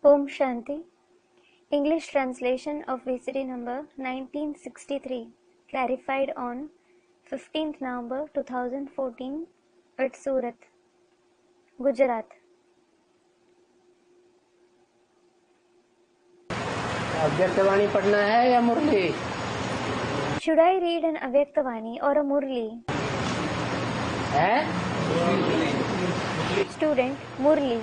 Om Shanti. English translation of VCD number 1963, clarified on 15th November 2014 at Surat, Gujarat. अव्यक्तवाणी पढ़ना है या मुरली? Should I read an Avyaktavani or a Murli? है? Student, Murli.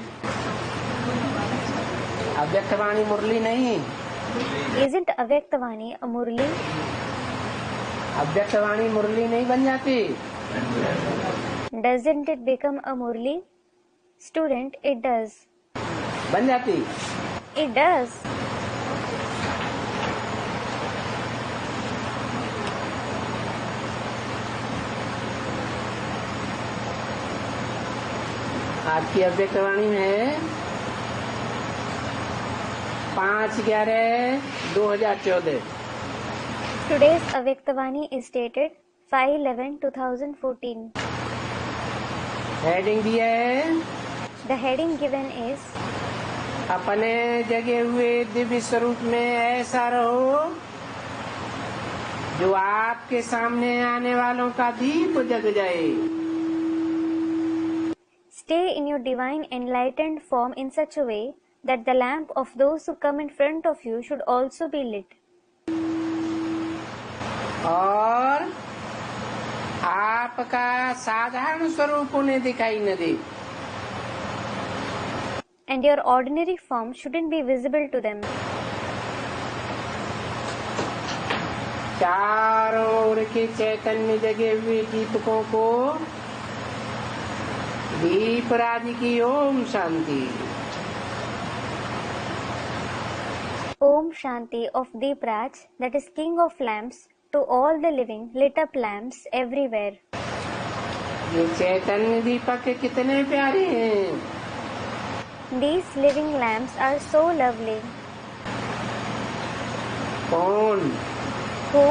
अव्यक्तवाणी मुरली नहीं। Isn't Avyaktavani a Murli? अव्यक्तवाणी मुरली नहीं बन जाती। Doesn't it become a Murli? Student, it does. बन जाती। It does. आज की अव्यक्तवाणी में 5/11/2014। Today's Avyaktavani is dated 5/11/2014. Heading दिया है, The heading given is अपने जगे हुए दिव्य स्वरूप में ऐसा रहो जो आपके सामने आने वालों का दीप जग जाए। Stay in your divine enlightened form in such a way that the lamp of those who come in front of you should also be lit. और आपका साधारण स्वरूप उन्हें दिखाई न दे। And your ordinary form shouldn't be visible to them. चारों ओर के चैतन्य जगे हुए दीपकों को दीपराज की Om Shanti. Om Shanti of Deepraj, that is King of Lamps, to all the living lit up lamps everywhere. ये चैतन्य दीपक कितने प्यारे हैं। These living lamps are so lovely. कौन Who?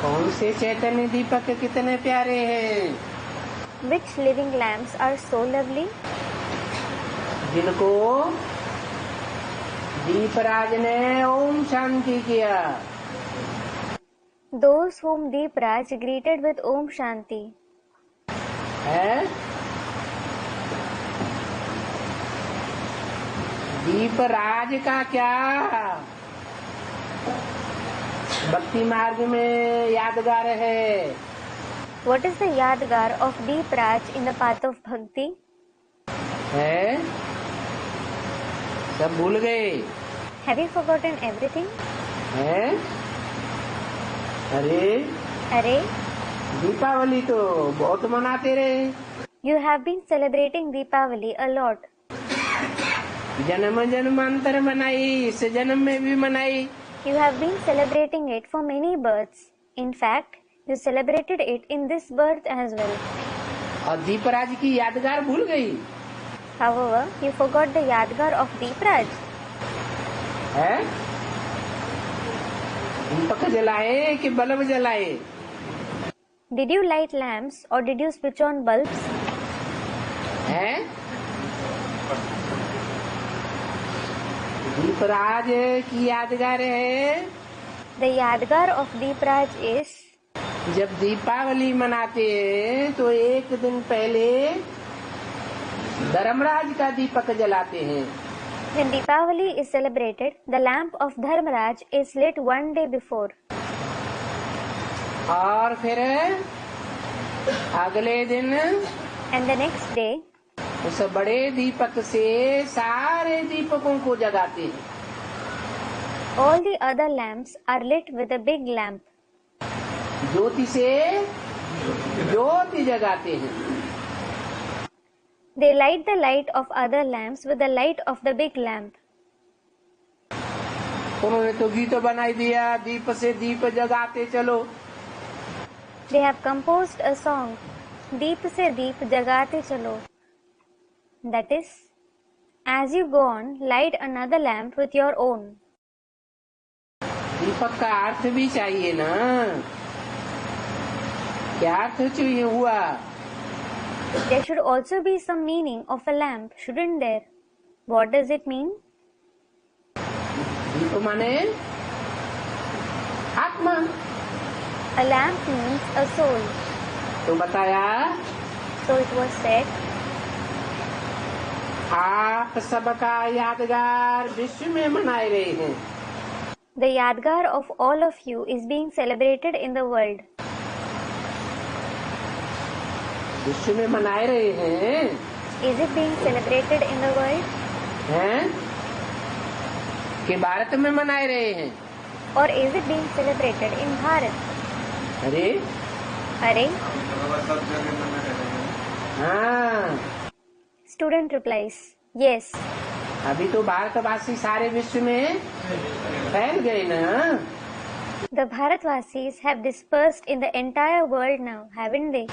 कौन से चैतन्य दीपक कितने प्यारे हैं? Which living lamps are so lovely? जिनको दीपराज ने ओम शांति किया। Those whom Deepraj greeted with Om Shanti. है दीपराज का क्या भक्ति मार्ग में यादगार है। What is the Yadgar of Deepraj in the path of Bhakti? है सब भूल गए। Have you forgotten everything? है अरे Array, दीपावली तो बहुत मनाते रहे। you have been celebrating Deepavali a lot. जन्म जन्मांतर मनाई, इस जन्म में भी मनाई। You have been celebrating it for many births. In fact, you celebrated it in this birth as well. और दीपराज की यादगार भूल गई। However, you forgot the Yadgar of Deepraj. है दीपक जलाए कि बल्ब जलाए? Did you light lamps or did you switch on bulbs? है दीपराज की यादगार है। The Yadgar of Deepraj is जब दीपावली मनाते हैं तो एक दिन पहले धर्मराज का दीपक जलाते हैं। when Deepavali is celebrated, the lamp of Dharmaraj is lit one day before. और फिर अगले दिन And the next day, उस बड़े दीपक से सारे दीपकों को जगाते हैं। all the other lamps are lit with a big lamp. ज्योति से ज्योति जगाते हैं। They light the light of other lamps with the light of the big lamp. उन्होंने तो गीत बनाई दिया, दीप से दीप जगाते चलो। They have composed a song, Deep se deep jagate chalo. That is, as you go on, light another lamp with your own. दीपक का अर्थ भी चाहिए ना। क्या अर्थ चाहिए हुआ? There should also be some meaning of a lamp, shouldn't there? What does it mean? दीप माने आत्मा। A lamp means a soul. तो बताया So it was said, आप सबका यादगार विश्व में मनाए रहे हैं। the Yadgar of all of you is being celebrated in the world. विश्व में मनाए रहे हैं। Is it being celebrated in the world? हैं कि भारत में मनाए रहे हैं? Or is it being celebrated in Bharat? अरे Hare? हाँ, Student replies, yes. अभी तो भारतवासी सारे विश्व में फैल गए ना। The Bharatvasis have dispersed in the entire world now, haven't they?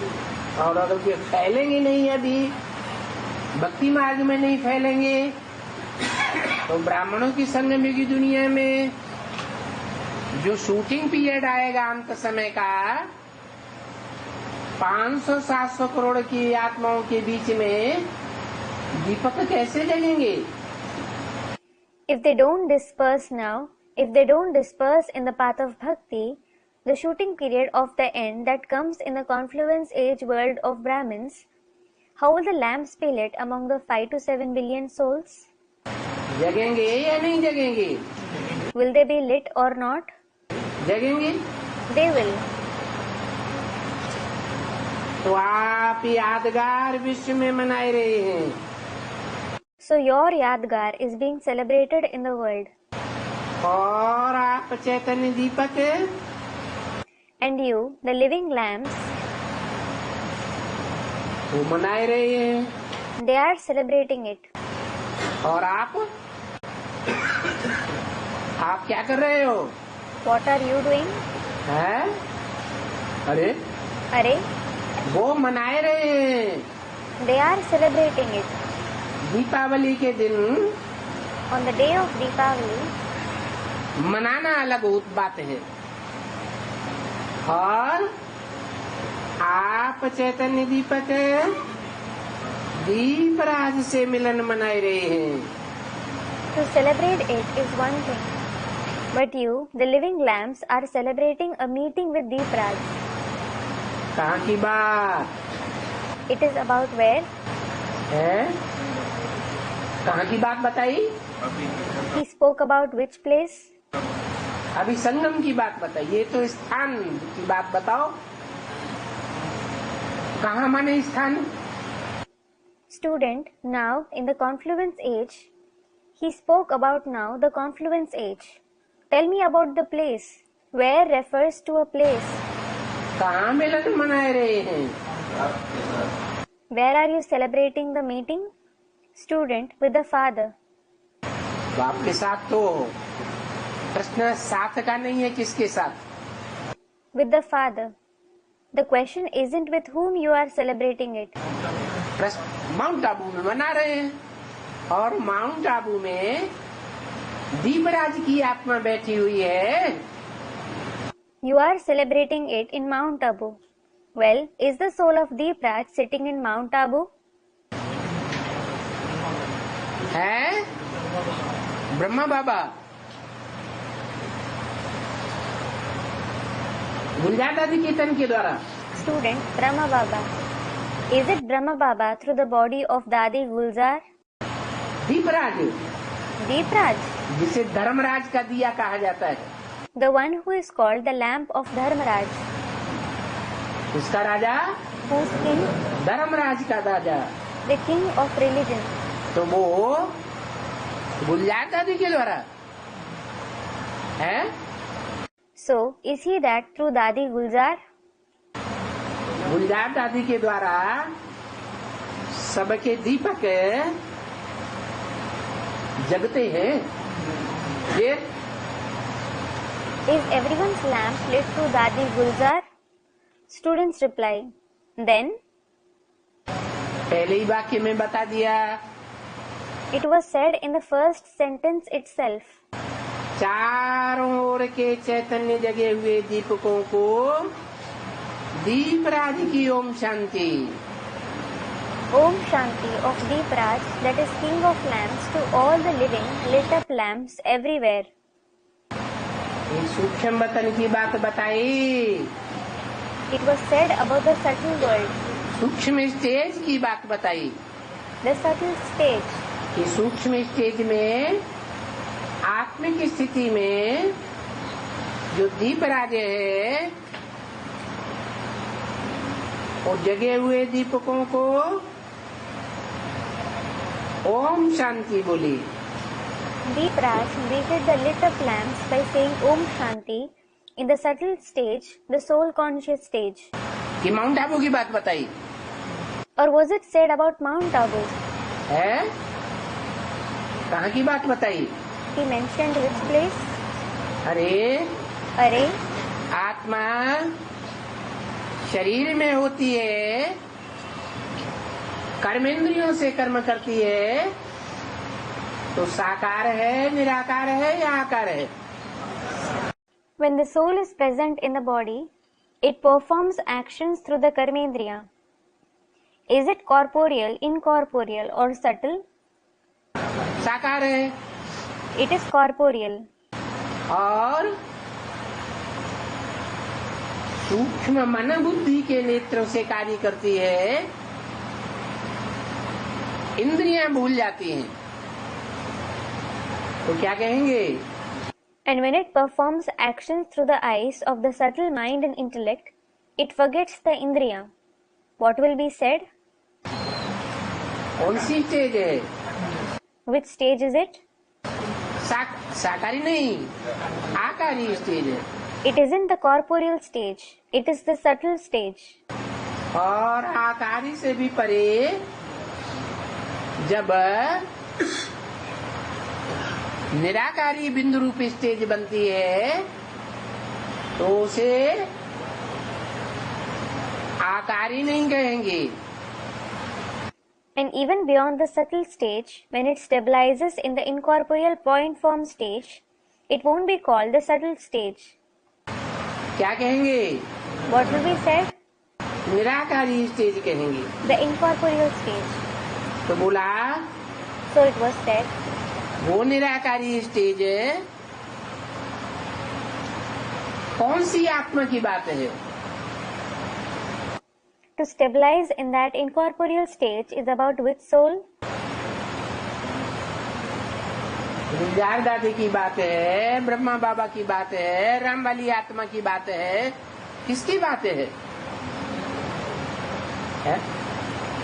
और अगर ये फैलेंगे नहीं, अभी भक्ति मार्ग में नहीं फैलेंगे, तो ब्राह्मणों की संगम की दुनिया में जो शूटिंग पीरियड आएगा अंत समय का, 500-700 करोड़ की आत्माओं के बीच में दीपक कैसे जलेंगे? If they don't disperse now, if they don't disperse in the path of bhakti, the shooting period of the end that comes in the confluence age world of Brahmins, how will the lamps be lit among the 5 to 7 billion souls? जगेंगे या नहीं जगेंगे? Will they be lit or not? जगेंगे। They will. तो आप यादगार विश्व में मनाए रहे हैं। So your Yadgar is being celebrated in the world. और आप चैतन्य दीपक And you, the living lamps, वो मनाए रहे हैं। they are celebrating it. और आप क्या कर रहे हो? What are you doing? हैं? अरे Are? वो मनाए रहे हैं। They are celebrating it. Deepawali के दिन On the day of Deepavali, मनाना अलग बात है, और आप चैतन्य दीपक दीपराज से मिलन मनाए रहे हैं। to celebrate it is one thing. But you, the living lamps, are celebrating a meeting with Deepraj. कहाँ की बात It is about where? है? कहाँ की बात बताई? He spoke about which place? अभी संगम की बात बताइए, तो स्थान की बात बताओ। कहाँ माने स्थान? Student, now in the confluence age, he spoke about now the confluence age. Tell me about the place. Where refers to a place. कहाँ मिलन मनाए रहे हैं? Where are you celebrating the meeting? Student, with the father. बाप के साथ तो प्रश्न साथ का नहीं है, किसके साथ? With the father. The question isn't with whom you are celebrating it. प्रश्न माउंट आबू में मना रहे हैं, और माउंट आबू में दीपराज की आत्मा बैठी हुई है। You are celebrating it in Mount Abu. Well, is the soul of Deepraj sitting in Mount Abu? है ब्रह्मा बाबा गुलजार दादी कीर्तन के द्वारा। Student, Brahma Baba. Is it Brahma Baba through the body of Dadi Gulzar? Deepraj, Deepraj, जिसे धर्मराज का दिया कहा जाता है, the one who is called the lamp of Dharmaraj. उसका राजा Whose king? धर्मराज का राजा। The king of religion. तो वो गुलजार दादी के द्वारा है। So, is he that through Dadi Gulzar? गुलजार दादी के द्वारा सबके दीपक जगते हैं। ये Is everyone's lamp lit through Dadi Gulzar? Students reply, then पहले ही वाक्य में बता दिया। it was said in the first sentence itself. चारों ओर के चैतन्य जगे हुए दीपकों को दीपराज की Om Shanti. Om Shanti of Deep Raj, that is king of lamps, to all the living lit up lamps everywhere. एक सूक्ष्म वतन की बात बताई. It was said about the subtle world, सूक्ष्म स्टेज की बात बताई the subtle stage. कि सूक्ष्म स्टेज में आत्मिक स्थिति में जो दीप राजे है और जगे हुए दीपकों को ओम शांति बोली. Deep Raj greeted the lit up lamps by saying Om Shanti in the subtle stage, the soul conscious stage. कि माउंट आबू की बात बताई Or was it said about Mount Abu? है. कहाँ की बात बताई? He mentioned which place? अरे आत्मा शरीर में होती है, कर्मेंद्रियों से कर्म करती है, तो साकार है, निराकार है या आकार है? When the soul is present in the body, it performs actions through the karmendriya. Is it corporeal, incorporeal or subtle? साकार है. It is corporeal. और सूक्ष्म मन बुद्धि के नेत्रों से कार्य करती है, इंद्रियां भूल जाती हैं, तो क्या कहेंगे? And when it performs actions through the eyes of the subtle mind and intellect, it forgets the indriya. What will be said? कौन सी स्टेज है? Which stage is it? साकारी नहीं, आकारी स्टेज है. It isn't the corporeal stage, it is the subtle stage. और आकारी से भी परे जब निराकारी बिंदु रूपी स्टेज बनती है तो उसे आकारी नहीं कहेंगे. And even beyond the subtle stage, when it stabilizes in the incorporeal point form stage, it won't be called the subtle stage. क्या कहेंगे? What will be said? निराकारी स्टेज कहेंगे. The incorporeal stage. तो बोला So it was said, वो निराकारी stage कौन सी आत्मा की बात है? to stabilize in that incorporeal stage is about which soul? गुलजार दादी की बात है, ब्रह्मा बाबा की बात है, राम वाली आत्मा की बात है, किसकी बात है?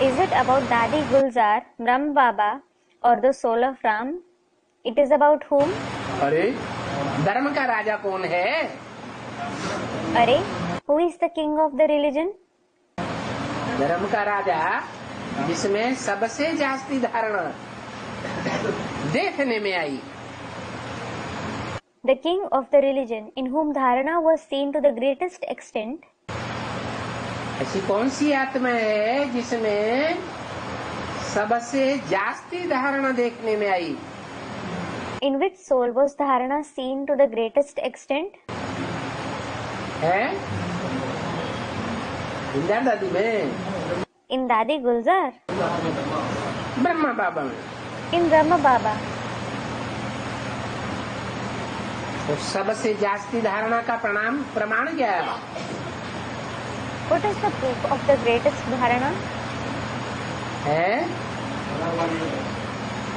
Is it about Dadi Gulzar, Brahm Baba or the soul of Ram? It is about whom? अरे धर्म का राजा कौन है? Are, who is the king of the religion? धर्म का राजा जिसमें सबसे जास्ती धारणा देखने में आई. The king of the religion in whom dharana was seen to the greatest extent. ऐसी कौन सी आत्मा है जिसमें सबसे जास्ती धारणा देखने में आई? In which soul was dharana seen to the greatest extent? है गुलजार दादी में, In Dadi Gulzar? ब्रह्मा बाबा में. In Brahma Baba? तो सबसे जास्ती धारणा का प्रमाण क्या है? What is the proof of the greatest dharana? है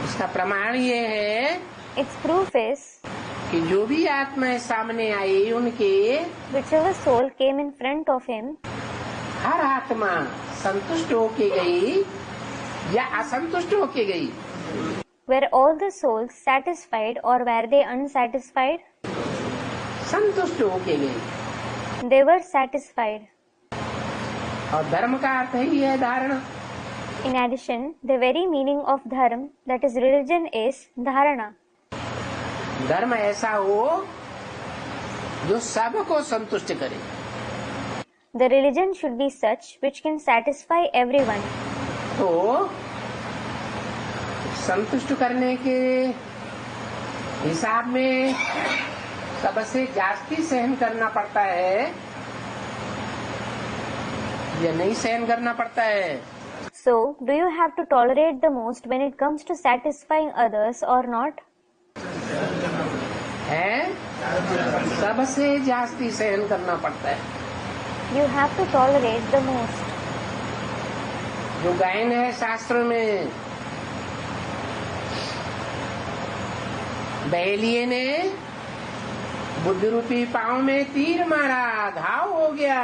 उसका प्रमाण ये है Its proof is, कि जो भी आत्माएं सामने आई उनके whichever soul came in front of him, हर आत्मा संतुष्ट होके गई या असंतुष्ट होके गई? were all the souls satisfied or were they unsatisfied? संतुष्ट होके गई. They were satisfied. और धर्म का अर्थ ही है धारणा. In addition, the very meaning of dharma, that is religion, is dharana. धर्म ऐसा हो जो सबको संतुष्ट करे. The religion should be such which can satisfy everyone. तो संतुष्ट करने के हिसाब में सबसे जास्ती सहन करना पड़ता है या नहीं सहन करना पड़ता है? So, do you have to tolerate the most when it comes to satisfying others or not? है, सबसे जास्ती सहन करना पड़ता है। You have to tolerate the most. जो गायन है शास्त्र में, बहेलिये ने बुद्ध रूपी पांव में तीर मारा, घाव हो गया,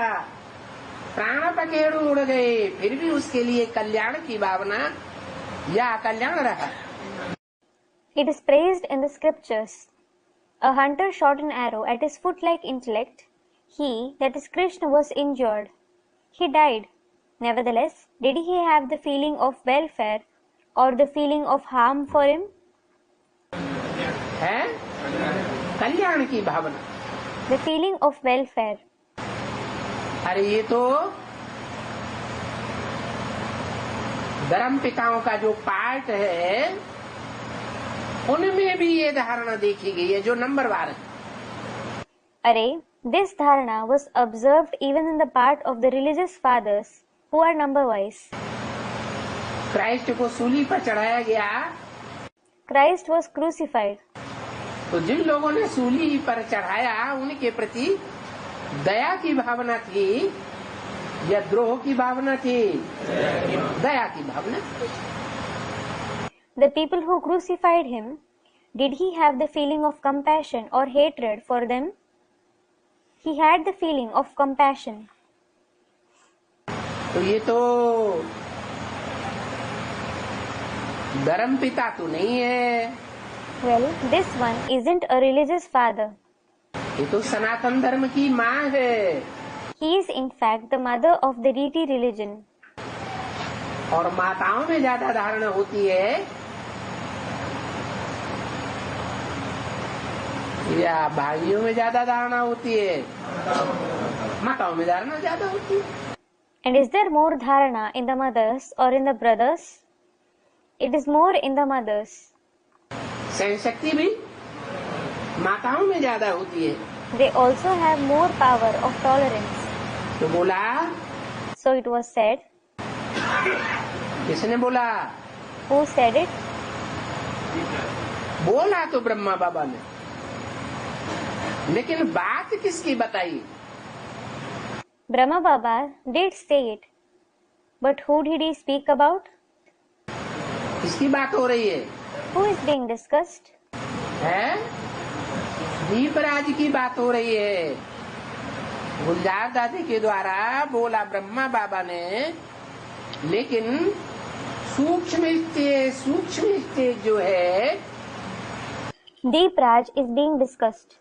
प्राण पखेरु उड़ गए, फिर भी उसके लिए कल्याण की भावना या अकल्याण रहा। It is praised in the scriptures. A hunter shot an arrow at his foot-like intellect. He, that is Krishna, was injured. He died. Nevertheless, did he have the feeling of welfare or the feeling of harm for him? है कल्याण की भावना। The feeling of welfare. अरे ये तो धर्म पिताओं का जो पाठ है उनमें भी ये धारणा देखी गई है, जो नंबर वार है। Array, this dharana was observed even in the part of the religious fathers who are number-wise. Christ को सूली पर चढ़ाया गया, Christ was crucified. तो जिन लोगों ने सूली पर चढ़ाया उनके प्रति दया की भावना थी या द्रोह की भावना थी? दया की भावना। The people who crucified him, did he have the feeling of compassion or hatred for them? He had the feeling of compassion. तो ये तो धर्म पिता तो नहीं है। Well, this one isn't a religious father. ये तो सनातन धर्म की माँ है। He is in fact the mother of the deity religion. और माताओं में ज्यादा धारणा होती है या भाइयों में ज्यादा धारणा होती है? माताओं में धारणा ज्यादा होती है। And is there more dharana in the mothers or in the brothers? It is more in the mothers. सहन शक्ति भी माताओं में ज्यादा होती है। They also have more power of tolerance. तो बोला, So it was said. किसने बोला? Who said it? बोला तो ब्रह्मा बाबा ने, लेकिन बात किसकी बताई? Brahma Baba did say it. But who did he speak about? किसकी बात हो रही है? Who is being discussed? है? दीपराज की बात हो रही है। गुलजार दादी के द्वारा बोला ब्रह्मा बाबा ने, लेकिन सूक्ष्म स्टेज जो है, Deep Raj is being discussed.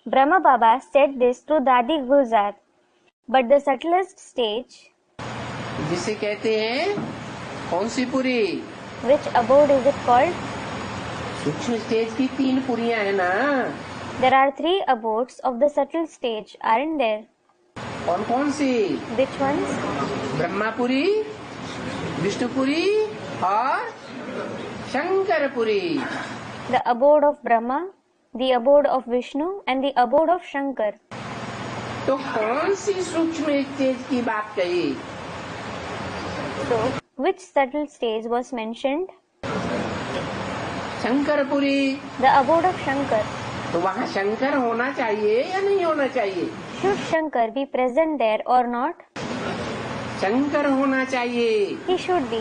Brahma Baba said this to Dadi Gulzar. But the subtlest stage, जिसे कहते हैं कौन सी पुरी? which abode is it called? सूक्ष्म स्टेज की 3 पुरियां है ना? There are 3 abodes of the subtle stage, aren't there? कौन कौन सी? Which ones? ब्रह्मापुरी, विष्णुपुरी और Shankarpuri. The abode of Brahma, the abode of Vishnu and the abode of Shankar. तो कौन सी सूक्ष्म स्टेज की बात कही? So, which subtle stage was mentioned? Shankarpuri. The abode of Shankar. तो वहाँ शंकर होना चाहिए या नहीं होना चाहिए? Should Shankar be present there or not? Shankar होना चाहिए। He should be.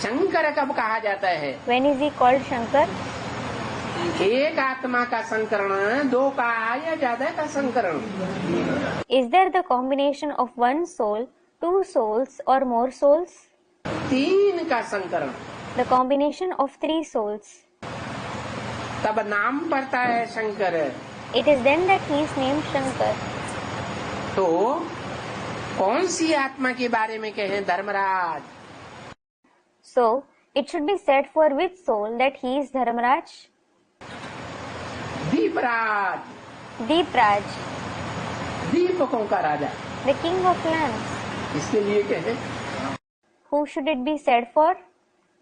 शंकर कब कहा जाता है? When is he called Shankar? एक आत्मा का संकरण, 2 का या ज्यादा का संकरण? Is there the combination of one soul, 2 souls or more souls? 3 का संकरण। The combination of 3 souls. तब नाम पड़ता है Shankar. It is then that he is named Shankar. तो कौन सी आत्मा के बारे में कहें Dharmaraj? So, it should be said for which soul that he is Dharmaraj? Deepraj, Deepraj, दीपकों का राजा। the king of lamps. इसके लिए कहें? Who should it be said for?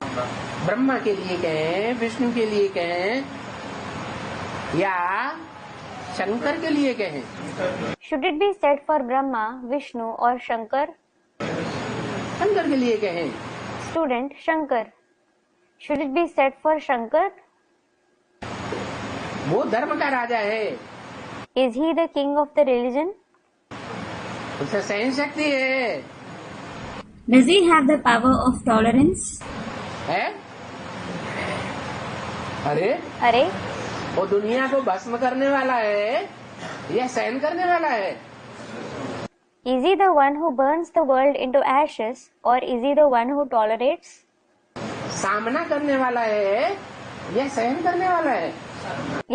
Brahma के लिए कहें, विष्णु के लिए कहें या शंकर के लिए कहें? Should it be said for Brahma, Vishnu or Shankar? Shankar के लिए कहें। Student Shankar. Should it be said for Shankar? वो धर्म का राजा है, Is he the king of the religion? उसे सहन शक्ति है। Does he have the power of tolerance? है? अरे वो दुनिया को भस्म करने वाला है या सहन करने वाला है? Is he the one who burns the world into ashes, or is he the one who tolerates? सामना करने वाला है या सहन करने वाला है?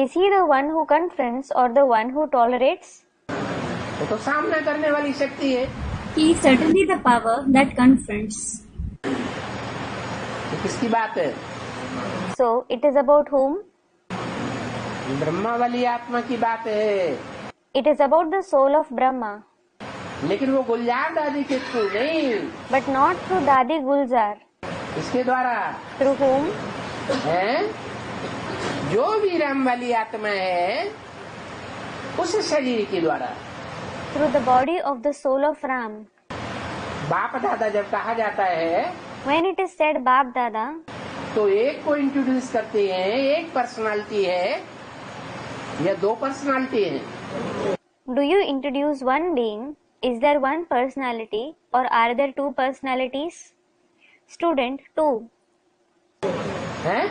Is he the one who confronts or the one who tolerates? वो तो सामना करने वाली शक्ति है। He is certainly the power that confronts. ये किसकी बात है? So, it is about whom? Brahma वाली आत्मा की बात है। It is about the soul of Brahma, लेकिन वो गुलजार दादी के थ्रू नहीं, but not through Dadi Gulzar. इसके द्वारा Through whom? है जो भी राम वाली आत्मा है उस शरीर के द्वारा। Through the body of the soul of Ram. बाप दादा जब कहा जाता है When it is said Bap Dada, तो एक को इंट्रोड्यूस करते हैं, एक पर्सनालिटी है या दो पर्सनालिटी है? do you introduce one being? Is there one personality or are there two personalities? Student 2. है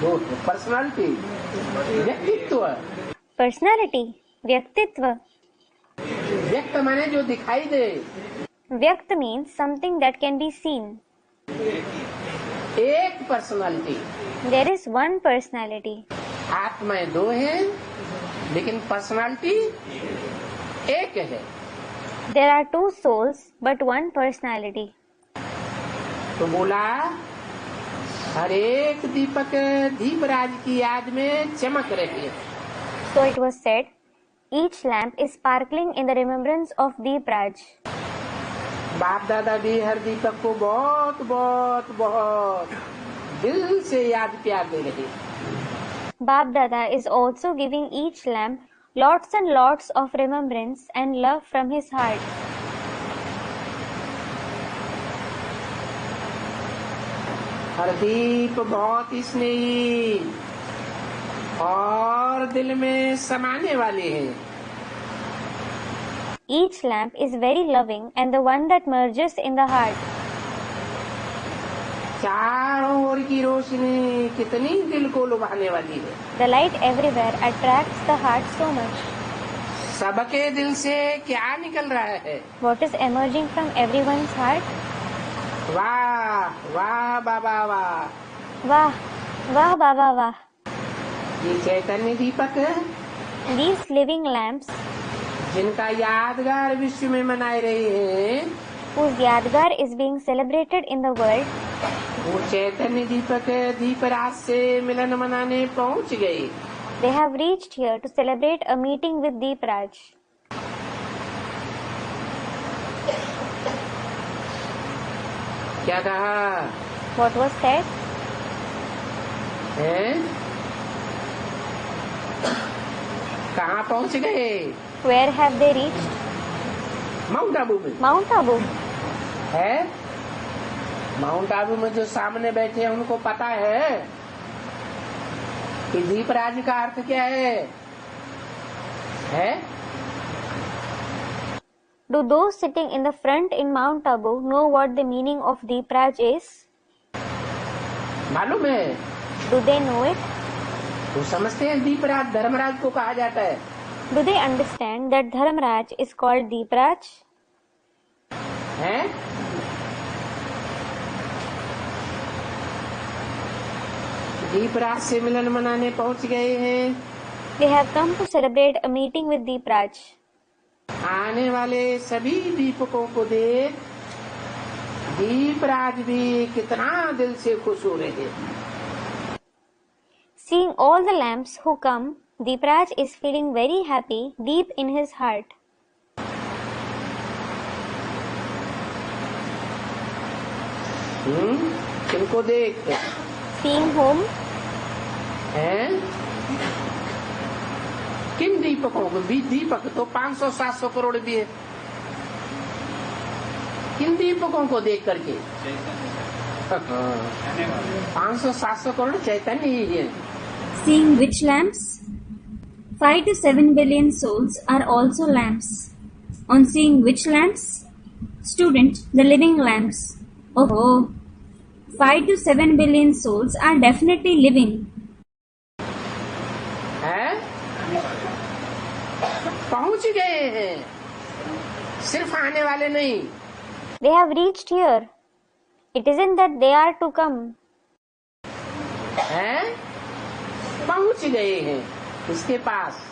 दो पर्सनालिटी, व्यक्तित्व। Personality, व्यक्तित्व. व्यक्त माने जो दिखाई दे, व्यक्त means something that can be seen. एक personality. There is one personality. आत्माएं दो हैं लेकिन पर्सनालिटी एक है। There are two souls but one personality. तो बोला हर एक दीपक दीपराज की याद में चमक रही है। So it was said, each lamp is sparkling in the remembrance of Deepraj. बाप दादा भी हर दीपक को बहुत बहुत बहुत दिल से याद प्यार दे रहे। Bap Dada is also giving each lamp lots and lots of remembrance and love from his heart. हर दीप बहुत स्नेही और दिल में समाने वाले हैं। Each lamp is very loving and the one that merges in the heart. चारों ओर की रोशनी कितनी दिल को लुभाने वाली है। The light everywhere attracts the heart so much. सबके दिल से क्या निकल रहा है? What is emerging from everyone's heart? वाह वाह बाबा वाह, Wah, wah, Baba, wah. ये चैतन्य दीपक है These living lamps, जिनका यादगार विश्व में मनाए रहे हैं, whose Yadgar is being celebrated in the world, वो चैतन्य दीपक दीपराज से मिलन मनाने पहुंच गए। they have reached here to celebrate a meeting with Deepraj. क्या कहा What was said? है? कहाँ पहुंच गए? Where have they reached? Mount Abu में। Mount Abu. है माउंट आबू में जो सामने बैठे हैं उनको पता है कि दीपराज का अर्थ क्या है? Do those sitting in the front in Mount Abu know what the meaning of Deepraj is? मालूम है? Do they know it? वो समझते हैं दीपराज धर्मराज को कहा जाता है। Do they understand that Dharmraj is called Deepraj? है दीपराज से मिलन मनाने पहुंच गए हैं। They have come to celebrate a meeting with Deepraj. आने वाले सभी दीपकों को देख दीपराज भी कितना दिल से खुश हो रहे हैं। Seeing all the lamps who come, Deepraj is feeling very happy deep in his heart. इनको देख Seeing whom? हैं? किन दीपकों को भी? दीपक तो 500-700 करोड़ भी है। किन दीपकों को देख करके? 500-700 करोड़ चैतन्य ही है। Seeing which lamps? 5 to 7 billion souls are also lamps. On seeing which lamps? Student, the living lamps. Oh, 5 to 7 billion souls are definitely living. है? पहुंच गए हैं, सिर्फ आने वाले नहीं। They have reached here. It isn't that they are to come. है? पहुंच गए हैं उसके पास।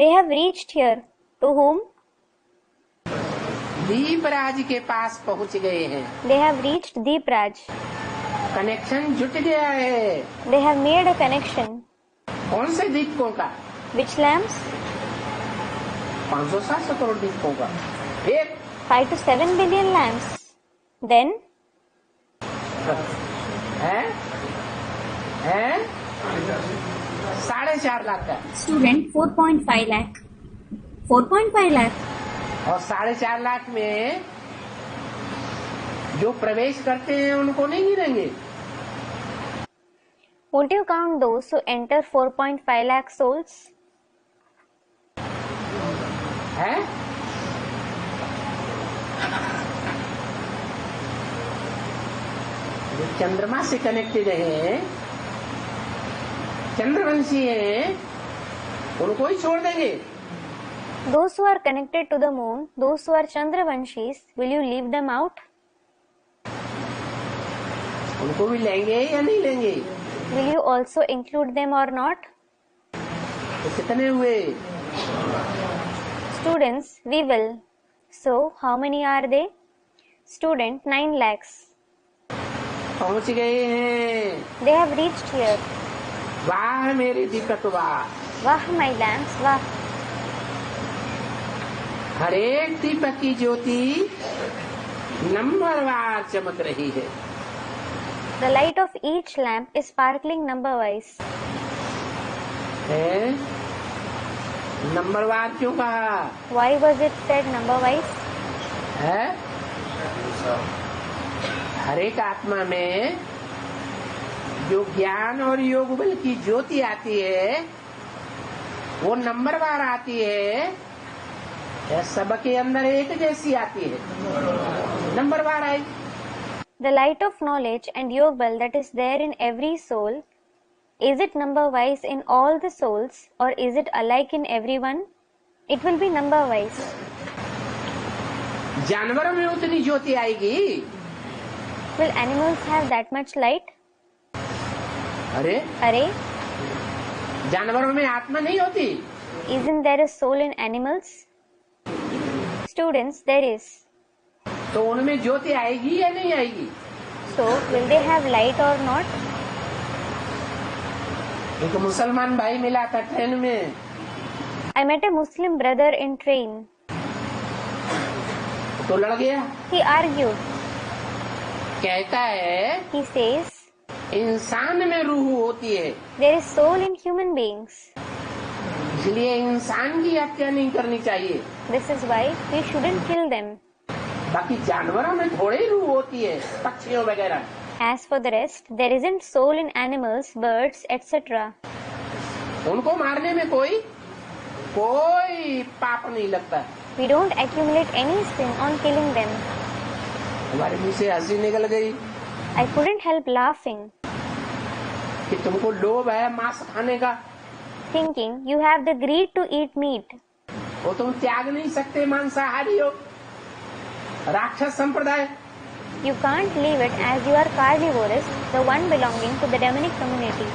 They have reached here. To whom? Deepraj के पास पहुंच गए हैं। They have reached Deepraj. Connection जुट गया है। They have made a connection. कौन से दीपकों का? Which lamps? 500-700 करोड़ दीपकों का। फिर 5 to 7 billion lamps. Then? है? 4.5 लाख का। Student, 4.5 lakh. 4.5 lakh. और 4.5 लाख में जो प्रवेश करते हैं उनको नहीं गिनेंगे? Won't you count those who enter 4.5 lakh souls? है? जो चंद्रमा से कनेक्टेड है, चंद्रवंशी है, उनको ही छोड़ देंगे? Those who are connected to the moon, those who are Chandravanshis, will you leave them out? उनको भी लेंगे या नहीं लेंगे? Will you also include them or not? तो कितने हुए? Students, we will. So, how many are they? Student, 9 lakhs. पहुंच गए हैं। They have reached here. वाह मेरे दीपक वाह। Wah, my lamps, wah. हर एक दीपक की ज्योति नंबरवार चमक रही है। The light of each lamp is sparkling number-wise. है? नंबरवार क्यों कहा? Why was it said number-wise? है? हर एक आत्मा में जो ज्ञान और योग बल की ज्योति आती है वो नंबरवार आती है या सबके अंदर एक जैसी आती है? नंबरवार आई। The light of knowledge and yoga bal that is there in every soul, is it number-wise in all the souls or is it alike in everyone? It will be number-wise. जानवरों में उतनी ज्योति आएगी? Will animals have that much light? अरे Arey, जानवरों में आत्मा नहीं होती? isn't there a soul in animals? Students, there is. तो उनमें ज्योति आएगी या नहीं आएगी? So, will they have light or not? एक मुसलमान भाई मिला था ट्रेन में। I met a Muslim brother in train. तो लड़ गया। He argued. कहता है He says, इंसान में रूह होती है, there is soul in human beings. इसलिए इंसान की हत्या नहीं करनी चाहिए। This is why we shouldn't kill them. बाकी जानवरों में थोड़ी ही रूह होती है, पक्षियों वगैरह। As for the rest, there isn't soul in animals, birds, etc. उनको मारने में कोई पाप नहीं लगता। We don't accumulate any sin on killing them. हमारे मुंह से हंसी निकल गई I couldn't help laughing, कि तुमको लोभ है मांस खाने का, thinking you have the greed to eat meat. वो तुम त्याग नहीं सकते, मांसाहारी हो, राक्षस संप्रदाय। You can't leave it as you are carnivorous, the one belonging to the demonic community.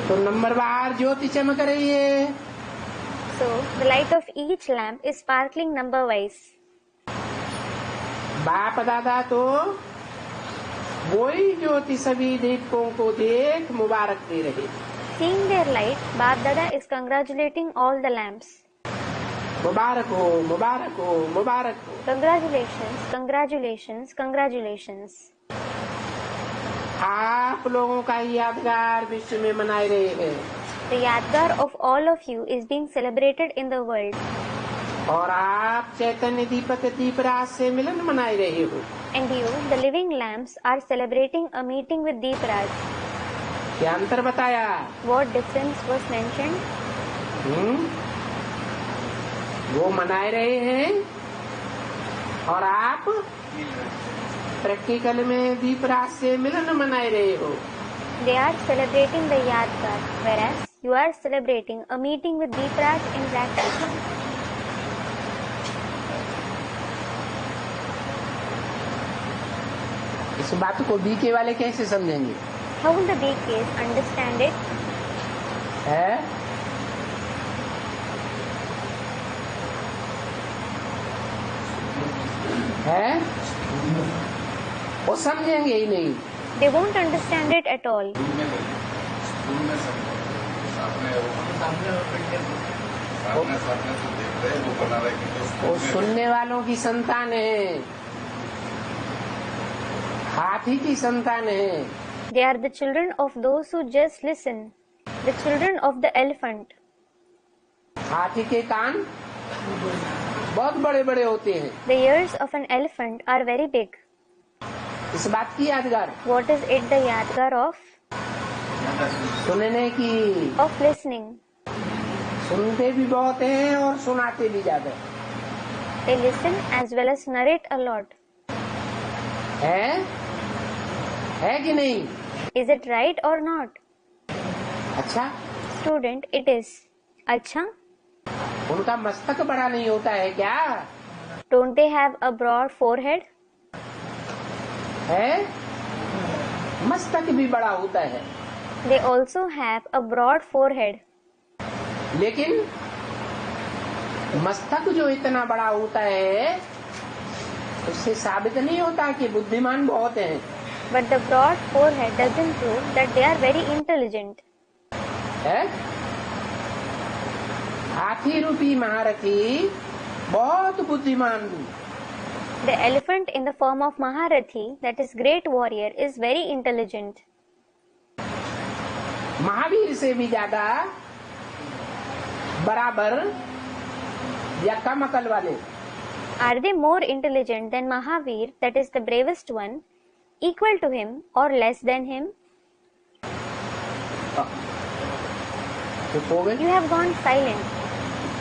तो नंबरवार ज्योति चमक रही है। So, the light of each lamp is sparkling number-wise. बाप दादा तो वही ज्योति सभी दीपकों को देख मुबारक दे रहे। Seeing their light, Bap Dada is congratulating all the lamps. मुबारक हो, मुबारक हो, मुबारक हो। Congratulations, congratulations, congratulations. आप लोगों का यादगार विश्व में मनाए रहे हैं। The Yadgar of all of you is being celebrated in the world. और आप चैतन्य दीपक दीपराज से मिलन मनाए रहे हो. And you, the living lamps, are celebrating a meeting with Deeparaj. क्या अंतर बताया? What difference was mentioned? वो मनाए रहे हैं और आप प्रैक्टिकल में दीपराज से मिलन मनाए रहे हो. They are celebrating the Yadgar, whereas you are celebrating a meeting with Deeparaj in practice. इस बात को बीके वाले कैसे समझेंगे? How will the BKs understand it? है? वो समझेंगे ही नहीं. They won't understand it at all. वो सुनने वालों की संतान है, हाथी की संतान है. They are the children of those who just listen, the children of the elephant. हाथी के कान बहुत बड़े बड़े होते हैं. The ears of an elephant are very big. इस बात की यादगार. What is it the Yadgar of? सुनने की. Of listening. सुनते भी बहुत हैं और सुनाते भी ज्यादा. They listen as well as narrate a lot. है कि नहीं? Is it right or not? अच्छा. Student, it is. अच्छा? उनका मस्तक बड़ा नहीं होता है क्या? Don't they have a broad forehead? है? मस्तक भी बड़ा होता है. They also have a broad forehead. लेकिन मस्तक जो इतना बड़ा होता है उससे साबित नहीं होता कि बुद्धिमान बहुत हैं. But the broad forehead doesn't prove that they are very intelligent. है? हाथी रूपी महारथी बहुत बुद्धिमान. The elephant in the form of Maharathi, that is great warrior, is very intelligent. Mahavir से भी ज्यादा बराबर या कम अकल वाले. Are they more intelligent than Mahavir, that is the bravest one, equal to him or less than him? चुप हो गए. You have gone silent.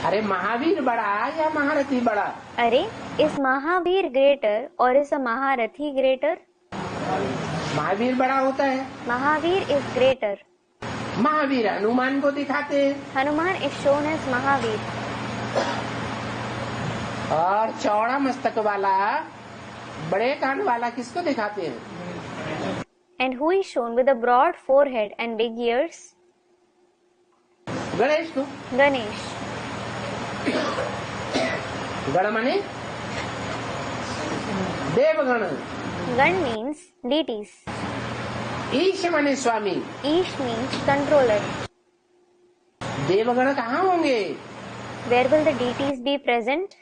अरे महावीर बड़ा या महारथी बड़ा? अरे, is Mahavir greater or is a Maharathi greater? Mahavir बड़ा होता है. Mahavir is greater. Mahavir Hanuman को दिखाते हैं. Hanuman is shown as Mahavir. और चौड़ा मस्तक वाला बड़े कान वाला किसको दिखाते हैं? And who is shown with a broad forehead and big ears? Ganesh को. Ganesh. गण माने देवगण. Gan means deities. ईश माने स्वामी. Ish means controller. देवगण कहाँ होंगे? Where will the deities be present?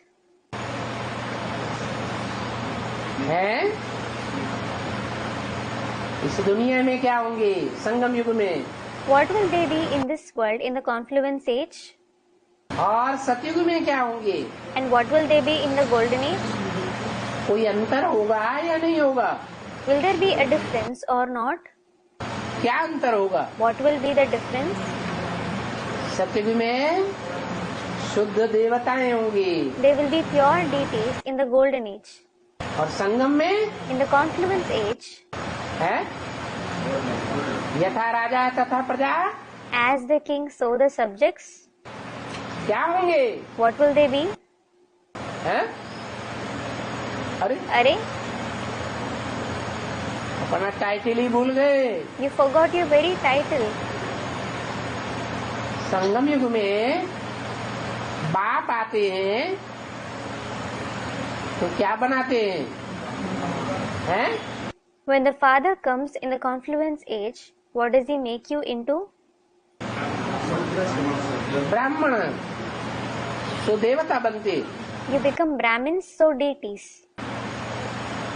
हैं? इस दुनिया में क्या होंगे? संगम युग में. What will they be in this world in the confluence age? और सतयुग में क्या होंगे? And what will they be in the golden age? कोई अंतर होगा या नहीं होगा? Will there be a difference or not? क्या अंतर होगा? What will be the difference? सतयुग में शुद्ध देवताएं होंगी. They will be pure deities in the golden age. और संगम में In the confluence age, है यथा राजा तथा प्रजा. as the king so the subjects. क्या होंगे? What will they be? है? अरे Arey, अपना टाइटल ही भूल गए. you forgot your very title. संगम युग में बाप आते हैं तो क्या बनाते हैं? हैं? When the father comes in the confluence age, what does he make you into? ब्राह्मण. तो देवता बनते. You become Brahmins, so deities.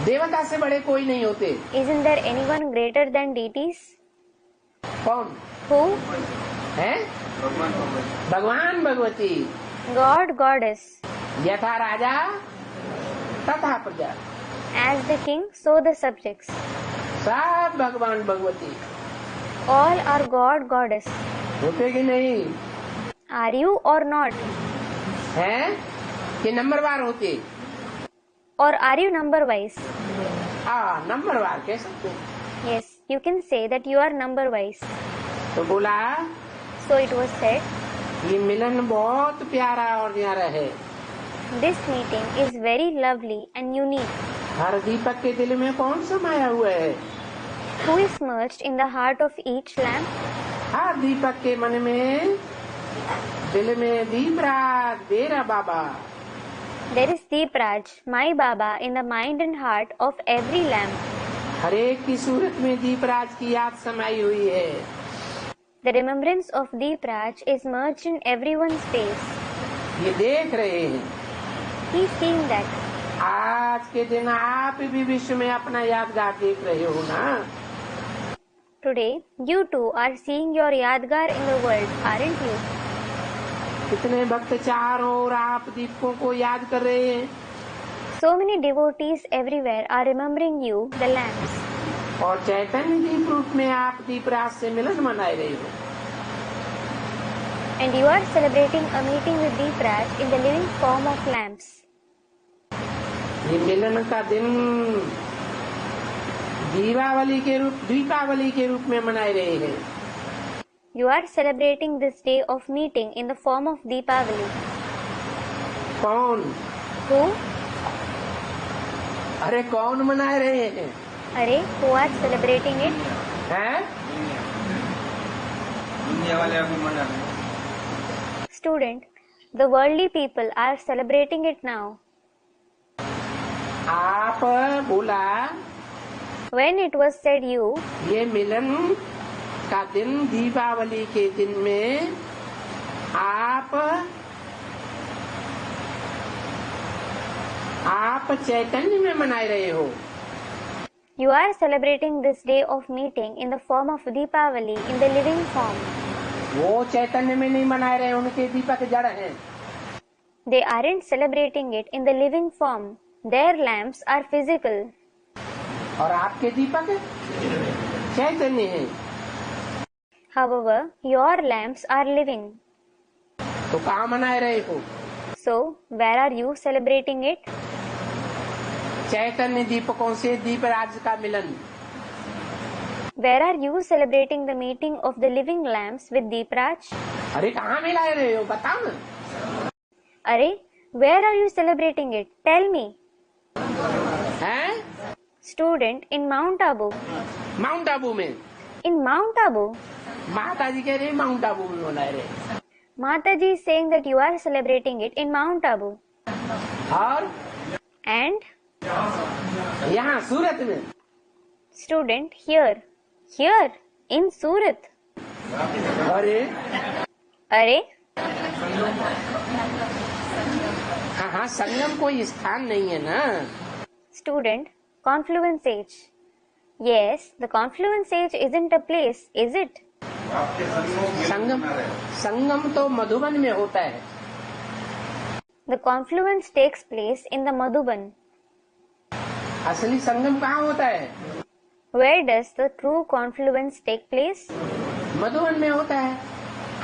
देवता से बड़े कोई नहीं होते. Isn't there anyone greater than deities? कौन? Who? हैं? भगवान भगवती, God, Goddess. यथा राजा तथा प्रजा, As the king, so the subjects. सब भगवान Bhagwati All are God, Goddess. होते कि नहीं Are you or not? हैं कि नंबरवार होते? Or are you number wise? नंबरवार कह सकते हैं। Yes, you can say that you are number wise. तो बोला So it was said, ये मिलन बहुत प्यारा और न्यारा है। this meeting is very lovely and unique. हर दीपक के दिल में कौन समाया हुआ है? Who is merged in the heart of each lamp? हर दीपक के मन में, दिल में दीपराज मेरा बाबा। There is Deepraj, my Baba, in the mind and heart of every lamp. हर एक की सूरत में दीपराज की याद समाई हुई है। The remembrance of Deepraj is merged in everyone's face. ये देख रहे हैं। He is seeing that. आज के दिन आप भी विश्व में अपना यादगार देख रहे हो ना? Today, you too are seeing your Yadgar in the world, aren't you? कितने भक्त चारों ओर आप दीपकों को याद कर रहे हैं। So many devotees everywhere are remembering you, the lamps. और चैतन्य दीप रूप में आप दीपराज से मिलन मनाए रहे हो। And you are celebrating a meeting with Deepraj in the living form of lamps. ये मिलन का दिन दीपावली के रूप में मनाए रहे हैं। You are celebrating this day of meeting in the form of Deepavali. कौन? Who? अरे कौन मनाए रहे हैं? Are, who are celebrating it? हैं? दुनिया वाले अभी मना रहे हैं। Student, the worldly people are celebrating it now. आप बोला When it was said you, ये मिलन का दिन दीपावली के दिन में आप चैतन्य में मनाए रहे हो। you are celebrating this day of meeting in the form of Deepavali in the living form. वो चैतन्य में नहीं मनाए रहे, उनके दीपक जड़ हैं। They aren't celebrating it in the living form. Their lamps are physical. और आपके दीपक चैतन्य हैं। However, your lamps are living. तो कहाँ मनाए रहे हो? So, where are you celebrating it? चैतन्य दीपकों से दीपराज का मिलन। Where are you celebrating the meeting of the living lamps with Deepraj? अरे कहाँ मिलाए रहे हो बताओ ना। Are, where are you celebrating it? Tell me. हैं? Student, in Mount Abu. Mount Abu में। In Mount Abu. माता जी कह रहे माउंट आबू में मनाए रहे। Mataji is saying that you are celebrating it in Mount Abu. और And? यहाँ सूरत में। Student, here. Here, in Surat. अरे Are, हाँ संगम कोई स्थान नहीं है ना। Student, confluence age. Yes, the confluence age isn't a place, is it? आपके संगम संगम तो मधुबन में होता है। The confluence takes place in the Madhuban. असली संगम कहाँ होता है? Where does the true confluence take place? Madhuban में होता है।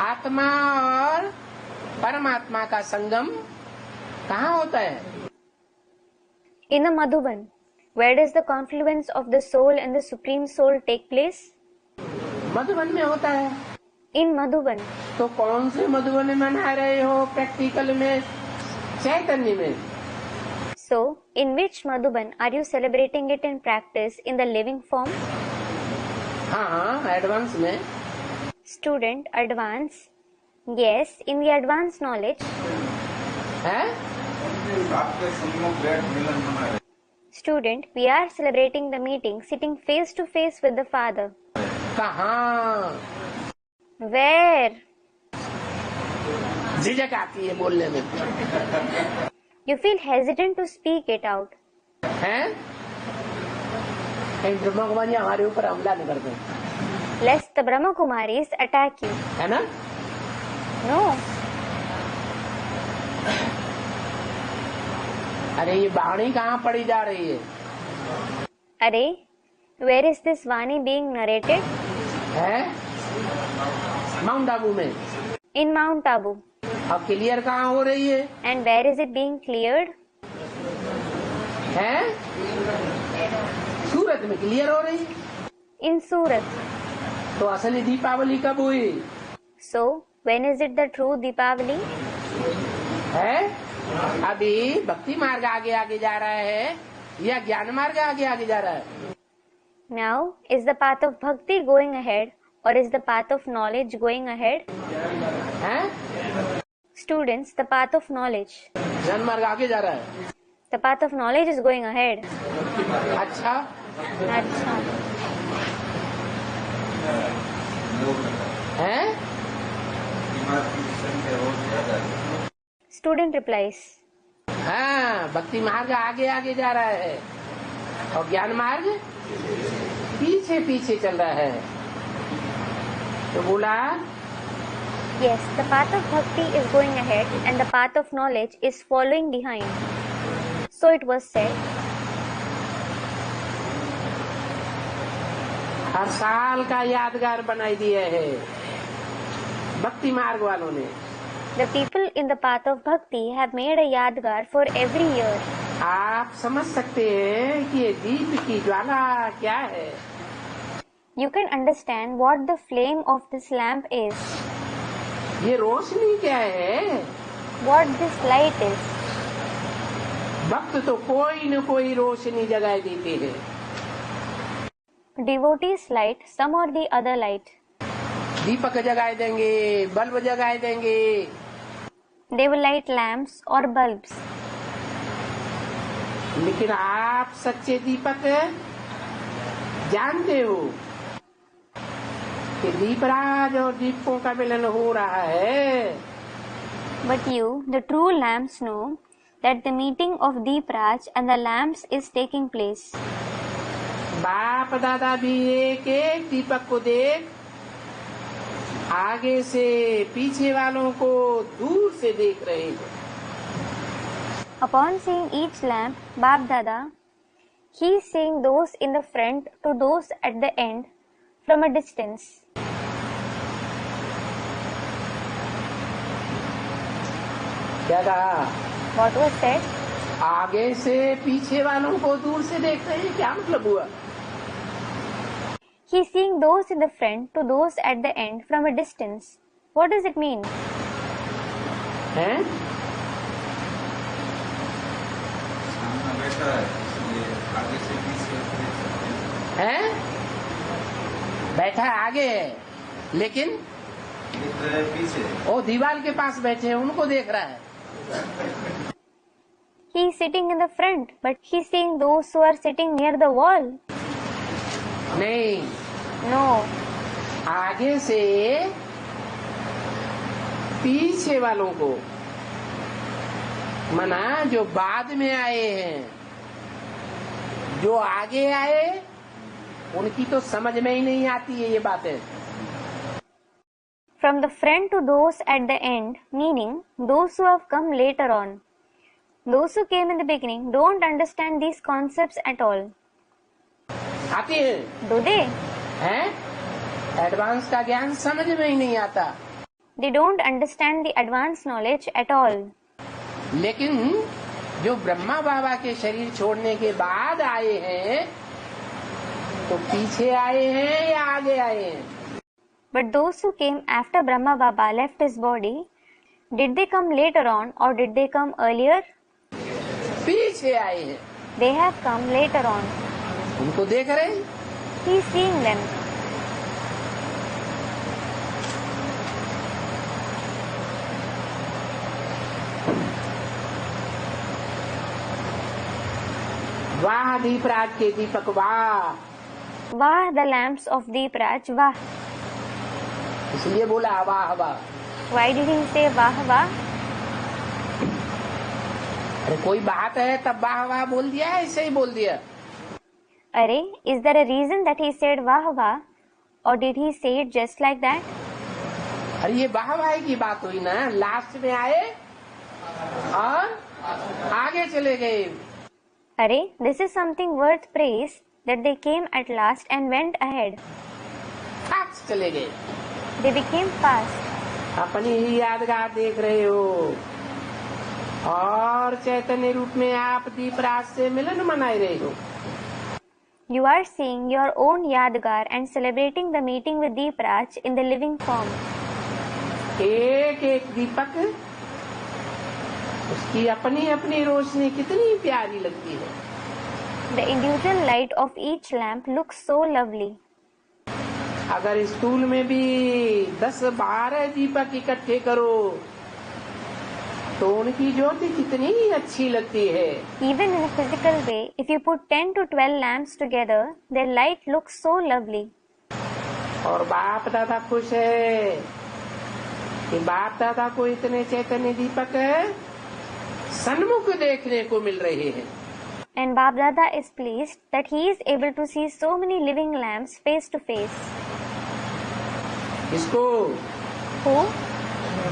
आत्मा और परमात्मा का संगम कहाँ होता है? In the Madhuban. Where does the confluence of the soul and the supreme soul take place? Madhuban में होता है। In Madhuban. तो कौन से मधुबन में मना रहे हो? प्रैक्टिकल में, चैतन्य में। So, in which Madhuban are you celebrating it in practice in the living form? हाँ एडवांस में। Student, advance. Yes, in the advanced knowledge. है? आपके सम्मुख बैठ मिलन मना रहे। Student, we are celebrating the meeting sitting face to face with the Father. कहाँ? Where? झिझक आती है बोलने में। You feel hesitant to speak it out. हैं? कहीं ब्रह्मा कुमारी हमारे ऊपर हमला न कर दे, Lest the Brahma Kumaris attack you. है ना? No. अरे ये वाणी कहाँ पढ़ी जा रही है? अरे, where is this Vani being narrated? है माउंट आबू में। In Mount Abu. अब क्लियर कहाँ हो रही है? And where is it being cleared? है सूरत में क्लियर हो रही है। In Surat. तो असली दीपावली कब हुई? So, when is it the true Deepavali? है अभी भक्ति मार्ग आगे आगे जा रहा है या ज्ञान मार्ग आगे आगे जा रहा है? Now, is the path of bhakti going ahead or is the path of knowledge going ahead? हैं Students, the path of knowledge. ज्ञान मार्ग आगे जा रहा है। The path of knowledge is going ahead. अच्छा Acha. है Student replies. हाँ भक्ति मार्ग आगे आगे जा रहा है और ज्ञान मार्ग पीछे पीछे चल रहा है। तो बोला Yes, the path of bhakti is going ahead and the path of knowledge is following behind. So it was said, हर साल का यादगार बनाई दिया है भक्ति मार्ग वालों ने। the people in the path of bhakti have made a yadgar for every year. आप समझ सकते हैं कि ये दीप की ज्वाला क्या है? You can understand what the flame of this lamp is, ये रोशनी क्या है? what this light is. भक्त तो कोई न कोई रोशनी जगाए देते हैं। Devotees light some or the other light. दीपक जगाए देंगे, बल्ब जगाए देंगे, They will light lamps or bulbs. लेकिन आप सच्चे दीपक जानते हो कि दीपराज और दीपकों का मिलन हो रहा है। But you, the true lamps, know that the meeting of Deepraj and the lamps is taking place. बाप दादा भी एक एक दीपक को देख आगे से पीछे वालों को दूर से देख रहे हैं। Upon seeing each lamp, Bap Dada, he is seeing those in the front to those at the end from a distance. क्या कहा? What was said? आगे से पीछे वालों को दूर से देख रहे हैं, क्या मतलब हुआ? He is seeing those in the front to those at the end from a distance. What does it mean? हैं? सामने बैठा है इसलिए आगे से पीछे हैं? बैठा है आगे है लेकिन दिख रहा है पीछे। वो दीवार के पास बैठे हैं उनको देख रहा है। He is sitting in the front, but he is seeing those who are sitting near the wall. नहीं, No, आगे से पीछे वालों को, मना जो बाद में आए हैं, जो आगे आए उनकी तो समझ में ही नहीं आती है ये बातें। from the front to those at the end, meaning those who have come later on. Those who came in the beginning don't understand these concepts at all. आते हैं Do they? हैं? एडवांस का ज्ञान समझ में ही नहीं आता। They don't understand the advanced knowledge at all. लेकिन जो ब्रह्मा बाबा के शरीर छोड़ने के बाद आए हैं तो पीछे आए हैं या आगे आए हैं? But those who came after Brahma Baba left his body, did they come later on or did they come earlier? पीछे आए हैं। They have come later on. उनको देख रहे हैं। He is seeing them. वाह दीपराज के दीपक वाह, Vah, the lamps of Deepraj, Vah. इसलिए बोला वाह वाह। Why did he say Vah, Vah? अरे कोई बात है तब वाह वाह बोल दिया, ऐसे ही बोल दिया। Arey, is there a reason that he said Vah, Vah? Or did he say it just like that? अरे ये वाहवाही की बात हुई ना, लास्ट में आए और आगे चले गए। अरे, this is something worth praise that they came at last and went ahead. Fast चले गए। They became fast. अपनी ही यादगार देख रहे हो और चैतन्य रूप में आप दीपराज से मिलन मनाए रहे हो। You are seeing your own Yadgar and celebrating the meeting with Deepraj in the living form. एक एक दीपक, उसकी अपनी अपनी रोशनी कितनी प्यारी लगती है। The individual light of each lamp looks so lovely. अगर स्कूल में भी 10-12 दीपक इकट्ठे करो तो उनकी ज्योति कितनी अच्छी लगती है। Even in a physical way, if you put 10 to 12 lamps together, their light looks so lovely. और बाप दादा खुश है कि बाप दादा को इतने चैतन्य दीपक सन्मुख देखने को मिल रहे हैं। And Bap Dada is pleased that he is able to see so many living lamps face to face. इसको Who?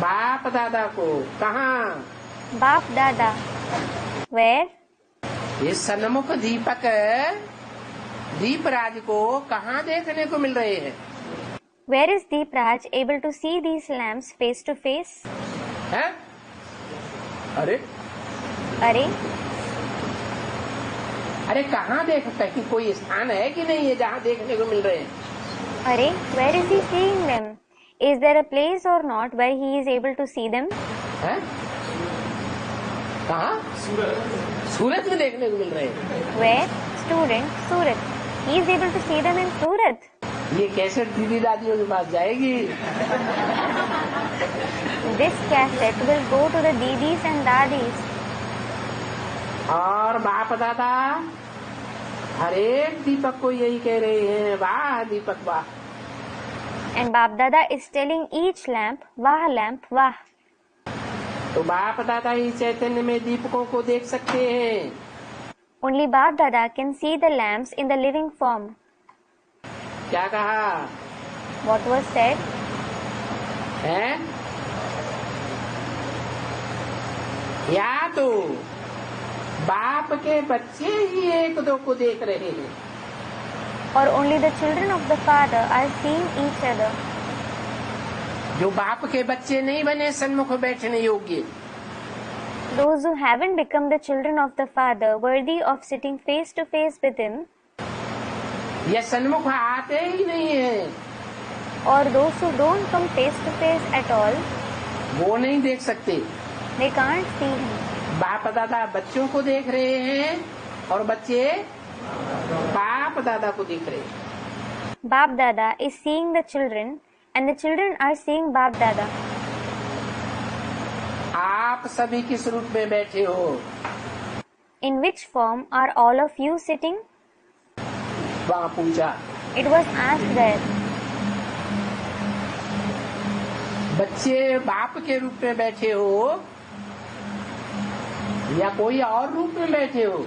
बाप दादा को। कहाँ? Bap Dada. Where? ये सन्मुख दीपक दीपराज को कहाँ देखने को मिल रहे हैं? Where is Deepraj able to see these lamps face to face? हैं? अरे अरे अरे कहाँ देख, कहीं कोई स्थान है कि नहीं है जहाँ देखने को मिल रहे हैं? अरे, where is he seeing them? Is there a place or not where he is able to see them? हैं? कहाँ? सूरत में देखने को मिल रहे हैं। Where? Student, Surat. He is able to see them in Surat. ये कैसेट दीदी दादियों के पास जाएगी। This cassette will go to the Didis and Dadis. और बाप दादा हर एक दीपक को यही कह रहे हैं, वाह दीपक वाह। And Bap Dada is telling each lamp, Vah lamp, Vah. तो बाप दादा ही चैतन्य में दीपकों को देख सकते हैं। Only Bap Dada can see the lamps in the living form. क्या कहा What was said? है? या तो बाप के बच्चे ही एक दो को देख रहे हैं, Or only the children of the Father are seeing each other. जो बाप के बच्चे नहीं बने सन्मुख बैठने योग्य, Those who haven't become the children of the Father worthy of sitting face to face with Him, या सन्मुख आते ही नहीं है, or those who don't come face to face at all, वो नहीं देख सकते। they can't see Him. बाप दादा बच्चों को देख रहे हैं और बच्चे बाप दादा को देख रहे हैं। Bap Dada is seeing the children and the children are seeing Bap Dada. आप सभी किस रूप में बैठे हो? In which form are all of you sitting? वहाँ पूछा। It was asked there. बच्चे बाप के रूप में बैठे हो या कोई और रूप में बैठे हो?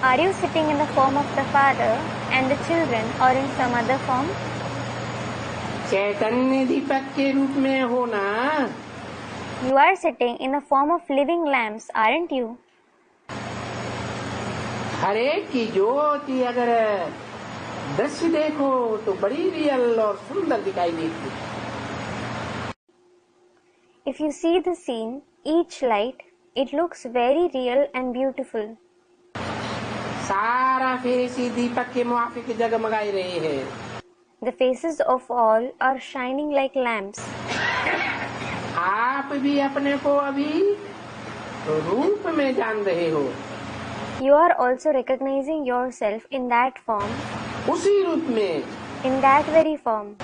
Are you sitting in the form of the Father and the children or in some other form? चैतन्य दीपक के रूप में हो ना? You are sitting in the form of living lamps, aren't you? हर एक की ज्योति अगर दृश्य देखो तो बड़ी रियल और सुंदर दिखाई देती। If you see the scene, each light, it looks very real and beautiful. सारा फेस ही दीपक के मुआफिक जगमगाई रहे हैं। The faces of all are shining like lamps. आप भी अपने को अभी रूप में जान रहे हो, You are also recognizing yourself in that form, उसी रूप में, in that very form.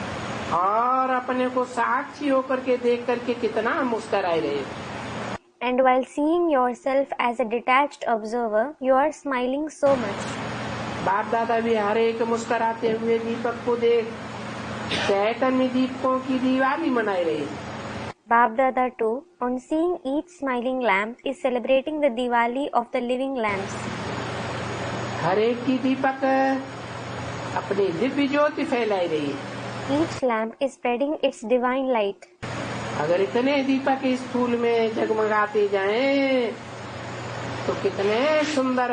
और अपने को साक्षी होकर के देख करके कितना मुस्कुराए रहे। And while seeing yourself as a detached observer, you are smiling so much. बाप दादा भी हर एक मुस्कुराते हुए दीपक को देख चैतन्य दीपकों की दिवाली मनाए रहे। Bap Dada too, on seeing each smiling lamp, is celebrating the Diwali of the living lamps. हर एक की दीपक अपनी दिव्य ज्योति फैलाई रही है। Each lamp is spreading its divine light. अगर इतने दीपक इस स्थूल में जगमगाते जाएं तो कितने सुंदर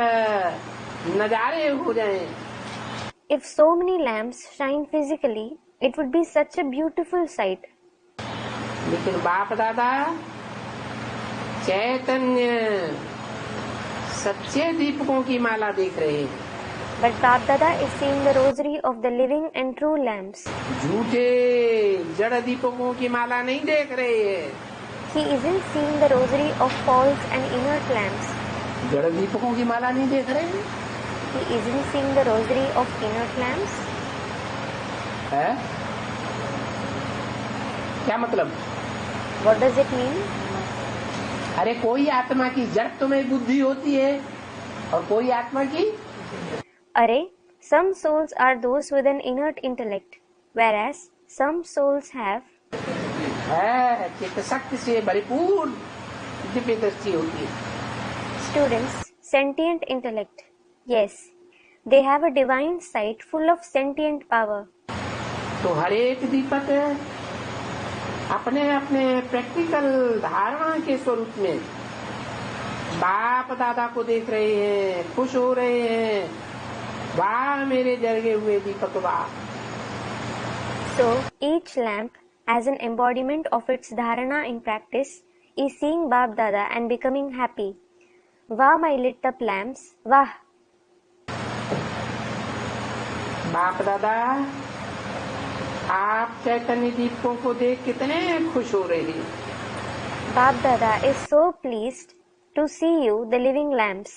नजारे हो जाएं। If so many lamps shine physically, it would be such a beautiful sight. लेकिन बाप दादा चैतन्य सच्चे दीपकों की माला देख रहे हैं। But Bap Dada is seeing the rosary of the living and true lamps. झूठे जड़ दीपकों की माला नहीं देख रहे हैं। He isn't seeing the rosary of false and inert lamps. जड़ दीपकों की माला नहीं देख रहे हैं। He isn't seeing the rosary of inert lamps. है क्या मतलब? What does it mean? अरे कोई आत्मा की जड़ तुम्हें बुद्धि होती है और कोई आत्मा की Array, some souls are those with an inert intellect, whereas some souls have है चित्त शक्ति से भरपूर दिव्य दृष्टि होती है। students, sentient intellect. Yes, they have a divine sight full of sentient power. तो हर एक दीपक अपने अपने प्रैक्टिकल धारणा के स्वरूप में बाप दादा को देख रहे हैं, खुश हो रहे हैं। वाह मेरे जगे हुए दीपक वाह। So, each lamp, as an embodiment of its dharana in practice, is seeing Bap Dada and becoming happy. Vah my lit up lamps, vah. बाप दादा आप चैतन्य दीपकों को देख कितने खुश हो रहे हैं। Bap Dada is so pleased to see you, the living lamps.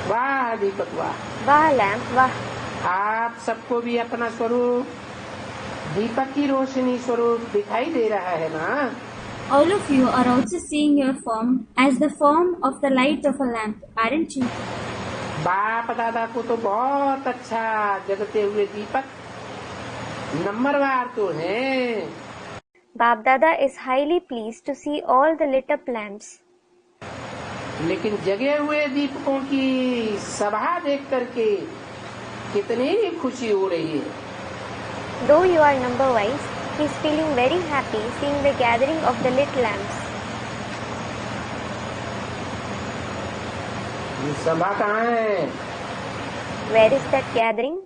वाह दीपक वाह। Vah lamp, vah. आप सबको भी अपना स्वरूप दीपक की रोशनी स्वरूप दिखाई दे रहा है ना? All of you are also seeing your form as the form of the light of a lamp, aren't you? बाप दादा को तो बहुत अच्छा जगते हुए दीपक नंबरवार तो हैं। Bap Dada is highly pleased to see all the lit up lamps. लेकिन जगे हुए दीपकों की सभा देख करके कितनी खुशी हो रही है। Though you are number wise, he is feeling very happy seeing the gathering of the lit lamps. ये सभा कहाँ है? Where is that gathering?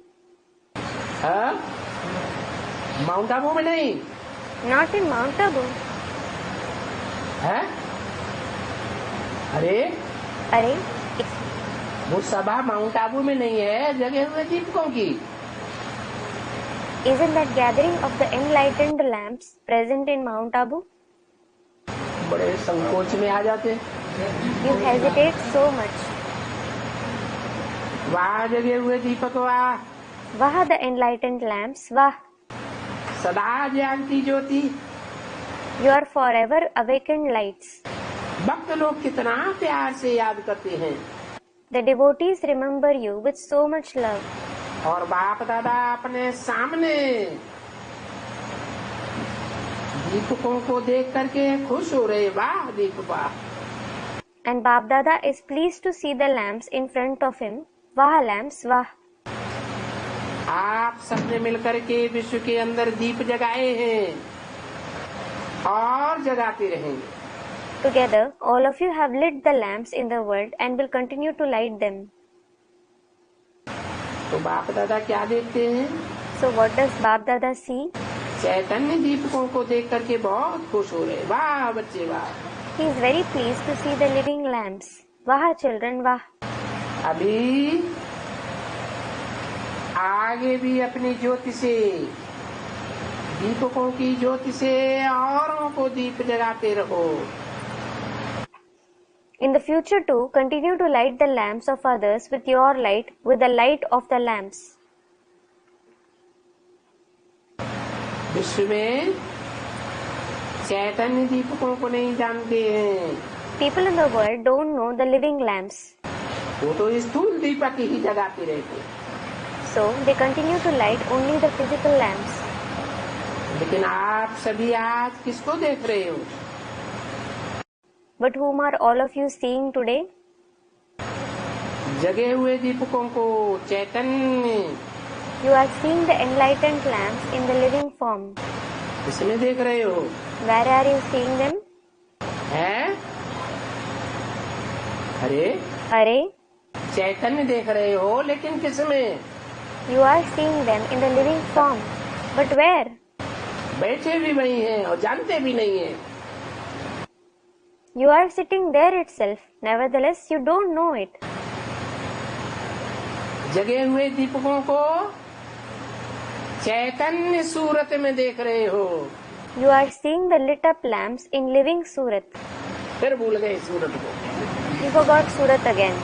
हाँ? माउंट आबू में नहीं Not in Mount Abu. है? अरे Array, it's वो सभा माउंट आबू में नहीं है, जगे हुए दीपकों की। isn't that gathering of the enlightened lamps present in Mount Abu? बड़े संकोच में आ जाते। You hesitate so much. वाह जगे हुए दीपक वाह। Vah the enlightened lamps, vah. सदा जागती ज्योति। You are forever awakened lights. भक्त लोग कितना प्यार से याद करते हैं The devotees remember you with so much love. और बाप दादा अपने सामने दीपकों को देख करके खुश हो रहे। वाह दीप वाह। And Bap Dada is pleased to see the lamps in front of him. Vah lamps, vah. आप सबने मिलकर के विश्व के अंदर दीप जगाए हैं और जगाते रहेंगे। Together, all of you have lit the lamps in the world and will continue to light them. तो बाप दादा क्या देखते हैं? So what does Bap Dada see? चैतन्य दीपकों को देख करके बहुत खुश हो रहे। वाह बच्चे वाह। He is very pleased to see the living lamps. Vah children, vah. अभी आगे भी अपनी ज्योति से दीपकों की ज्योति से औरों को दीप जगाते रहो। In the future too, continue to light the lamps of others with your light, with the light of the lamps. विश्व में चैतन्य दीपकों को नहीं जानते हैं। People in the world don't know the living lamps. वो तो स्थूल दीपक ही जगाते रहते। So they continue to light only the physical lamps. लेकिन आप सभी आज किसको देख रहे हो? But whom are all of you seeing today? जगे हुए दीपकों को चैतन्य You are seeing the enlightened lamps in the living form. इसमें देख रहे हो। Where are you seeing them? हैं? अरे Are, चैतन्य देख रहे हो, लेकिन किस में? you are seeing them in the living form. But where? बैठे भी वही हैं और जानते भी नहीं है। You are sitting there itself. Nevertheless, you don't know it. जगे हुए दीपकों को चैतन्य सूरत में देख रहे हो। You are seeing the lit up lamps in living Surat. फिर भूल गए सूरत को। You forgot Surat again.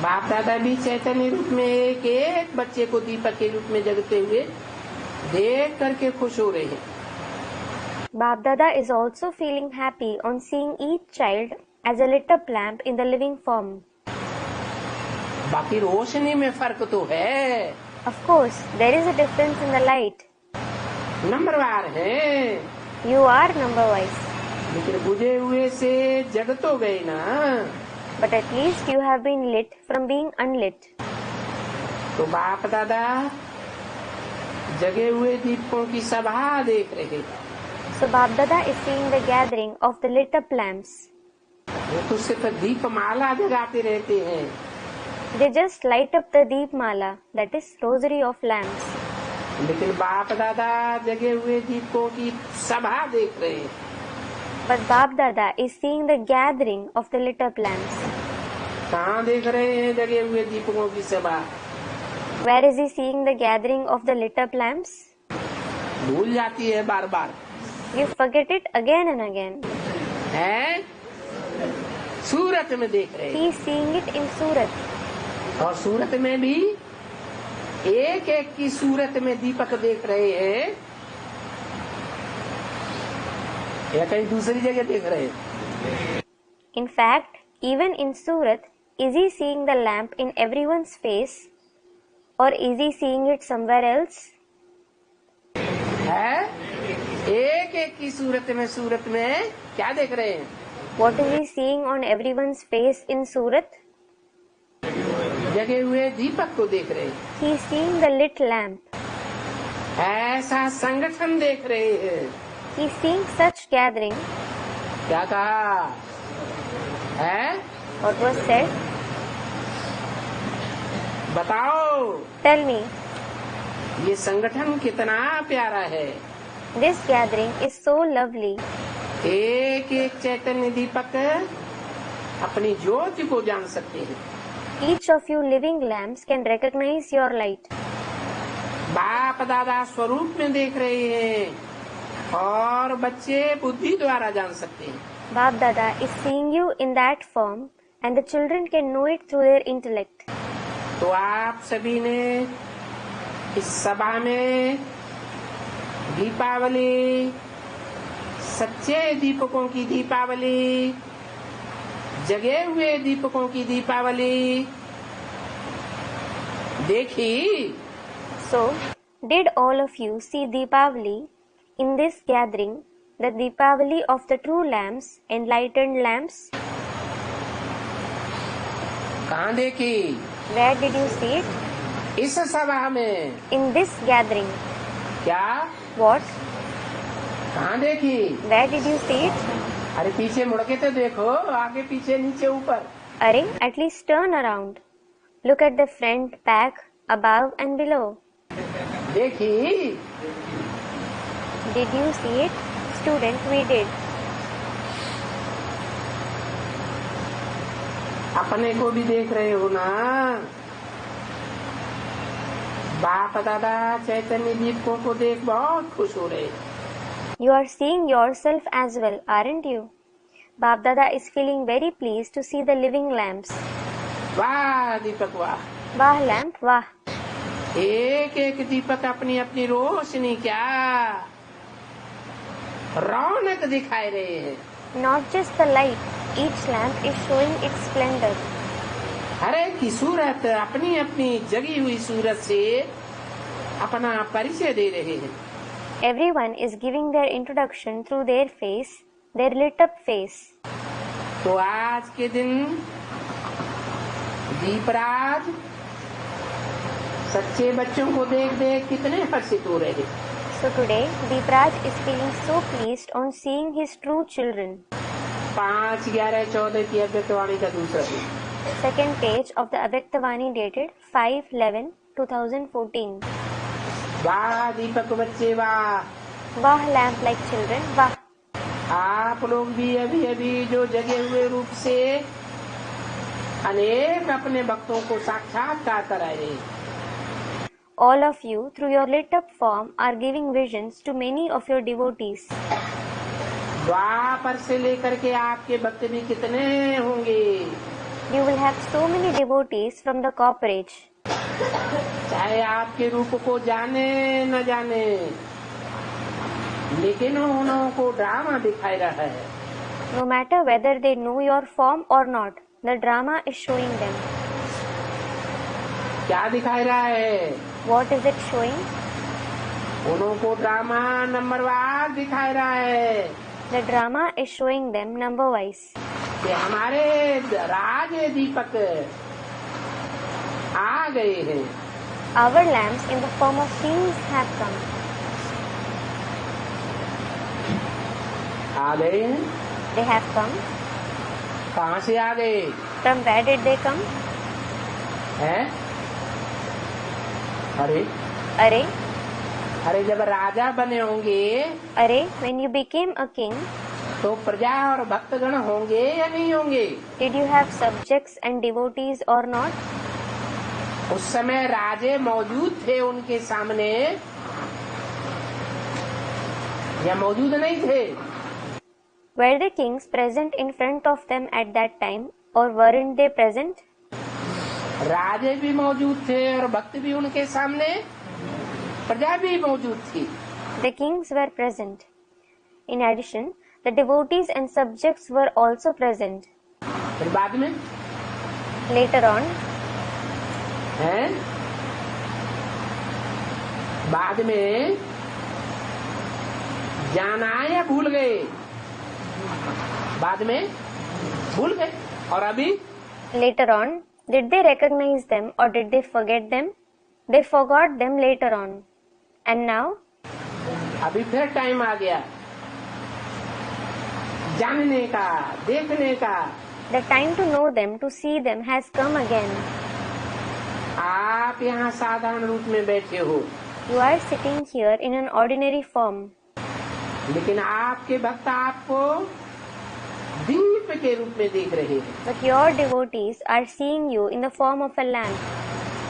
बाप दादा भी चैतन्य रूप में एक एक बच्चे को दीपक के रूप में जगते हुए देख करके खुश हो रहे हैं। Bap Dada is also feeling happy on seeing each child as a lit up lamp in the living form. बाकी रोशनी में फर्क तो है, Of course, there is a difference in the light. नंबरवार है, You are number wise. लेकिन बुझे हुए से जग तो गए ना। But at least you have been lit from being unlit. तो बाप दादा जगे हुए दीपकों की सभा देख रहे। So Bap Dada is seeing the gathering of the lit up lamps. वो तो सिर्फ दीपमाला जगाते रहते हैं। They just light up the Deep Mala, that is rosary of lamps. लेकिन बाप दादा जगे हुए दीपकों की सभा देख रहे हैं। But Bap Dada is seeing the gathering of the lit up lamps. कहाँ देख रहे हैं जगे हुए दीपकों की सभा? Where is he seeing the gathering of the lit up lamps? भूल जाती है बार बार। You forget it again and again. है? सूरत में देख रहे हैं। He is seeing it in Surat. और सूरत में भी एक एक की सूरत में दीपक देख रहे हैं या कहीं दूसरी जगह देख रहे हैं? In fact, even in Surat, is he seeing the lamp in everyone's face? Or is he seeing it somewhere else? है? एक एक की सूरत में क्या देख रहे हैं? What is he seeing on everyone's face in Surat? जगे हुए दीपक को देख रहे हैं। He is seeing the lit lamp. ऐसा संगठन देख रहे हैं। He is seeing such gathering. क्या कहा है? What was said? बताओ, Tell me. ये संगठन कितना प्यारा है। This gathering is so lovely. एक एक चैतन्य दीपक अपनी ज्योति को जान सकते हैं। Each of you living lamps can recognize your light. बाप दादा स्वरूप में देख रहे हैं और बच्चे बुद्धि द्वारा जान सकते हैं। Bap Dada is seeing you in that form and the children can know it through their intellect. तो आप सभी ने इस सभा में दीपावली, सच्चे दीपकों की दीपावली, जगे हुए दीपकों की दीपावली देखी। So, did all of you see Deepavali in this gathering, the Deepavali of the true lamps, enlightened lamps? कहाँ देखी? Where did you see it? इस सभा में। In this gathering. क्या? What? कहाँ देखी? Where did you see it? अरे पीछे मुड़ के तो देखो, आगे पीछे नीचे ऊपर। Arey, at least turn around. Look at the front, back, above and below. देखी? Did you see it? Student, we did. अपने को भी देख रहे हो ना? बाप दादा चैतन्य दीपकों को देख बहुत खुश हो रहे। You are seeing yourself as well, aren't you? Bap Dada is feeling very pleased to see the living lamps. वाह दीपक वाह! Wah lamp, wah. एक एक दीपक अपनी अपनी रोशनी क्या रौनक दिखाए रहे हैं। Not just the light, each lamp is showing its splendor. हर एक की सूरत अपनी अपनी जगी हुई सूरत से अपना परिचय दे रहे हैं। Everyone is giving their introduction through their face, their lit up face. तो आज के दिन दीपराज सच्चे बच्चों को देख देख कितने हर्षित हो रहे। So today, Deepraj is feeling so pleased on seeing his true children. 5/11/14 की अव्यक्तवाणी का दूसरा page. Second page of the Avyaktavani dated 5/11/2014. वाह दीपक बच्चे वाह, वाह lamp like children, वाह। आप लोग भी अभी अभी जो जगे हुए रूप से अनेक अपने भक्तों को साक्षात्कार कराए रहे। All of you, through your lit up form, are giving visions to many of your devotees. द्वापर से लेकर के आपके भक्त भी कितने होंगे। You will have so many devotees from the cooperage. चाहे आपके रूप को जाने न जाने, लेकिन उन्हों को ड्रामा दिखाई रहा है। No matter whether they know your form or not, the drama is showing them. क्या दिखाई रहा है? What is it showing? उन्हों को ड्रामा नंबरवार दिखाई रहा है। The drama is showing them number wise. कि हमारे राज दीपक आ गए हैं। Our lamps in the form of kings have come. आ गए हैं। They have come. कहाँ से आ गए From where did they come? हैं? अरे Arey, अरे जब राजा बने होंगे Arey, when you became a king, तो प्रजा और भक्तगण होंगे या नहीं होंगे? did you have subjects and devotees or not? उस समय राजे मौजूद थे उनके सामने या मौजूद नहीं थे? Were the kings present in front of them at that time, or weren't they present? राजे भी मौजूद थे और भक्त भी उनके सामने, प्रजा भी मौजूद थी। The kings were present. In addition, the devotees and subjects were also present. फिर बाद में Later on, हैं? बाद में जाना या भूल गए? बाद में भूल गए। और अभी later on, did they recognize them or did they forget them? They forgot them later on. And now, अभी फिर टाइम आ गया जानने का, देखने का। the time to know them, to see them has come again. आप यहाँ साधारण रूप में बैठे हो, You are sitting here in an ordinary form, लेकिन आपके भक्त आपको दीप के रूप में देख रहे हैं। but your devotees are seeing you in the form of a lamp.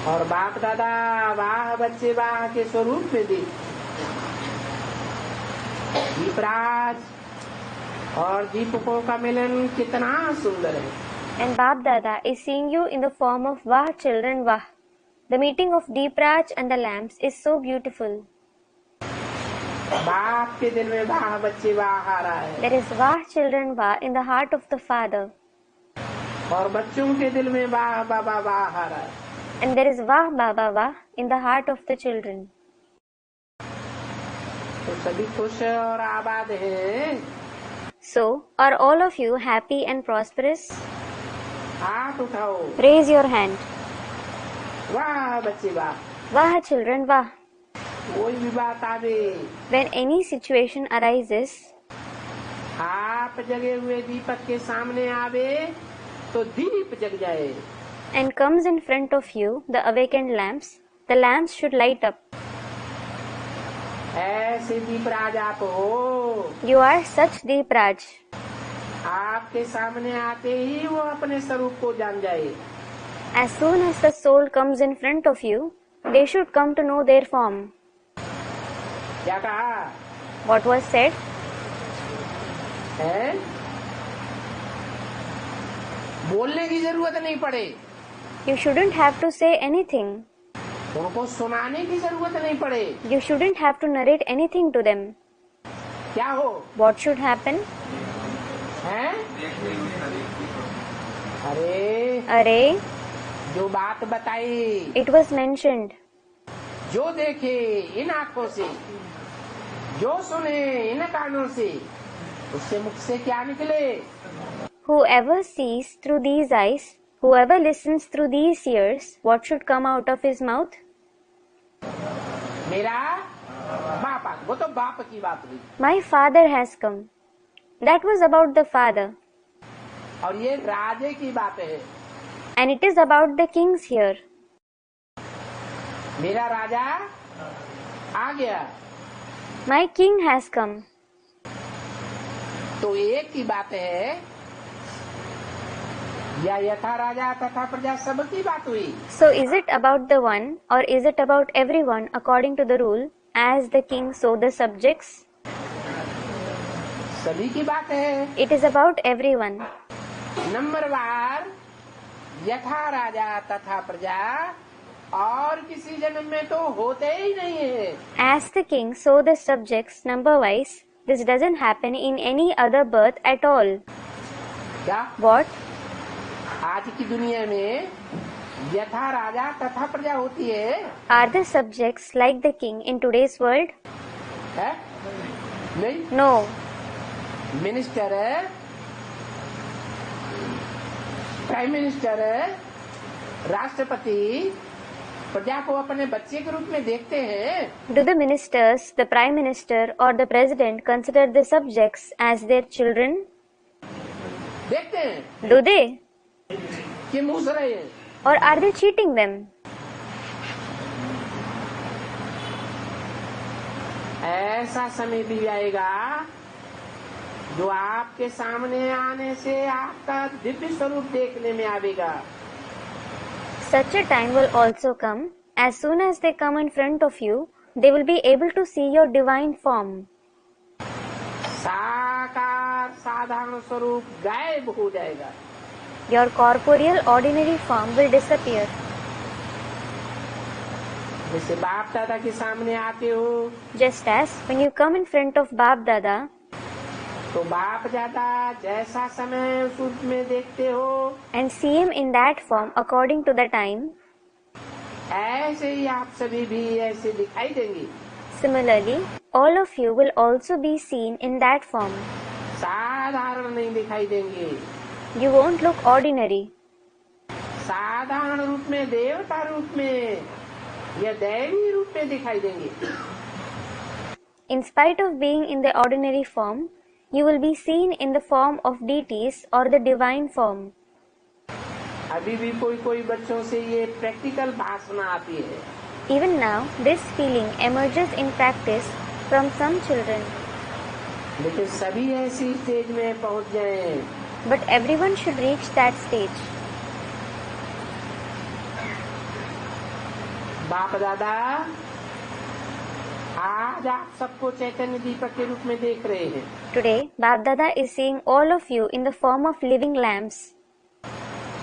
और बाप दादा वाह बच्चे वाह के स्वरूप में देख। दीपराज और दीपकों का मिलन कितना सुंदर है। And Bap Dada is seeing you in the form of Vah children Vah. The meeting of Deepraj and the lamps is so beautiful. बाप के दिल में वाह बच्चे वाह आ रहा है There is Vah children Vah in the heart of the father, और बच्चों के दिल में वाह बाबा वाह आ रहा है। and there is Vah Baba Vah in the heart of the children. तो सभी खुश और आबाद हैं। So, are all of you happy and prosperous? हाथ उठाओ, Raise your hand. वाह बच्चे वाह। Vah children Vah. कोई भी बात आवे, When any situation arises, आप जगे हुए दीपक के सामने आवे तो दीप जग जाए। and comes in front of you the awakened lamps, the lamps should light up. ऐसे दीपराज आप हो। You are such Deepraj. आपके सामने आते ही वो अपने स्वरूप को जान जाए। As soon as the soul comes in front of you, they should come to know their form. क्या कहा What was said? है? बोलने की जरूरत नहीं पड़े, You shouldn't have to say anything. उनको सुनाने की जरूरत नहीं पड़े। You shouldn't have to narrate anything to them. क्या हो What should happen? है? अरे Arey, जो बात बताई, it was mentioned. जो देखे इन आंखों से, जो सुने इन कानों से, उससे मुख से क्या निकले? Whoever sees through these eyes, whoever listens through these ears, what should come out of his mouth? मेरा बाप आ, वो तो बाप की बात हुई। My father has come. That was about the father. और ये राजे की बात है। And it is about the kings here. मेरा राजा आ गया। My king has come. तो एक की बात है या यथा राजा तथा प्रजा सबकी बात हुई? So is it about the one or is it about everyone according to the rule, as the king so the subjects? सभी की बात है। It is about everyone. नंबरवार यथा राजा तथा प्रजा और किसी जन्म में तो होते ही नहीं है। As the king so the subjects, number wise, this doesn't happen in any other birth at all. क्या What? आज की दुनिया में यथा राजा तथा प्रजा होती है? Are the subjects like the king in today's world? है? नहीं। No. मिनिस्टर है, प्राइम मिनिस्टर है, राष्ट्रपति प्रजा को अपने बच्चे के रूप में देखते हैं? Do the ministers, the prime minister or the president consider the subjects as their children? देखते हैं Do they? कि मूस रहे हैं? Or are they cheating them? ऐसा समय भी आएगा जो आपके सामने आने से आपका दिव्य स्वरूप देखने में आवेगा। Such a time will also come. As soon as they come in front of you, they will be able to see your divine form. साकार साधारण स्वरूप गायब हो जाएगा। Your corporeal ordinary form will disappear. जैसे बाप दादा के सामने आते हो Just as when you come in front of Bap Dada, तो बाप दादा जैसा समय उस रूप में देखते हो and see him in that form according to the time, ऐसे ही आप सभी भी ऐसे दिखाई देंगे। similarly, all of you will also be seen in that form. साधारण नहीं दिखाई देंगे, You won't look ordinary. साधारण रूप में देवता रूप में या दैवी रूप में दिखाई देंगे। In spite of being in the ordinary form, you will be seen in the form of deities or the divine form. अभी भी कोई बच्चों से ये प्रैक्टिकल भाषण आती है। Even now, this feeling emerges in practice from some children. लेकिन सभी ऐसी स्टेज में पहुंच जाएं। But everyone should reach that stage. बाप दादा आज आप सबको चैतन्य दीपक के रूप में देख रहे हैं। Today, Bap Dada is seeing all of you in the form of living lamps.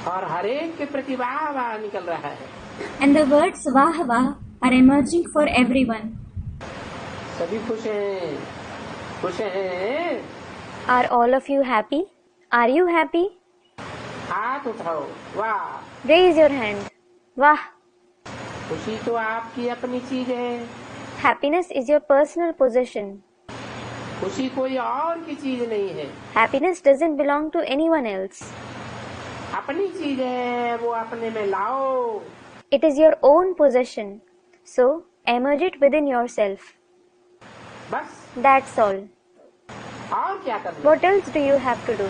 और हर एक के प्रति वाह वाह निकल रहा है। And the words Vah Vah are emerging for everyone. सभी खुश हैं, खुश हैं। Are all of you happy? Are you happy? हाथ उठाओ, वाह। Raise your hand. Wah! खुशी तो आपकी अपनी चीज है। Happiness is your personal possession. खुशी कोई और की चीज नहीं है, Happiness doesn't belong to anyone else. अपनी चीज है, वो अपने में लाओ। It is your own possession. So, emerge it within yourself. बस That's all. और क्या करना? What else do you have to do?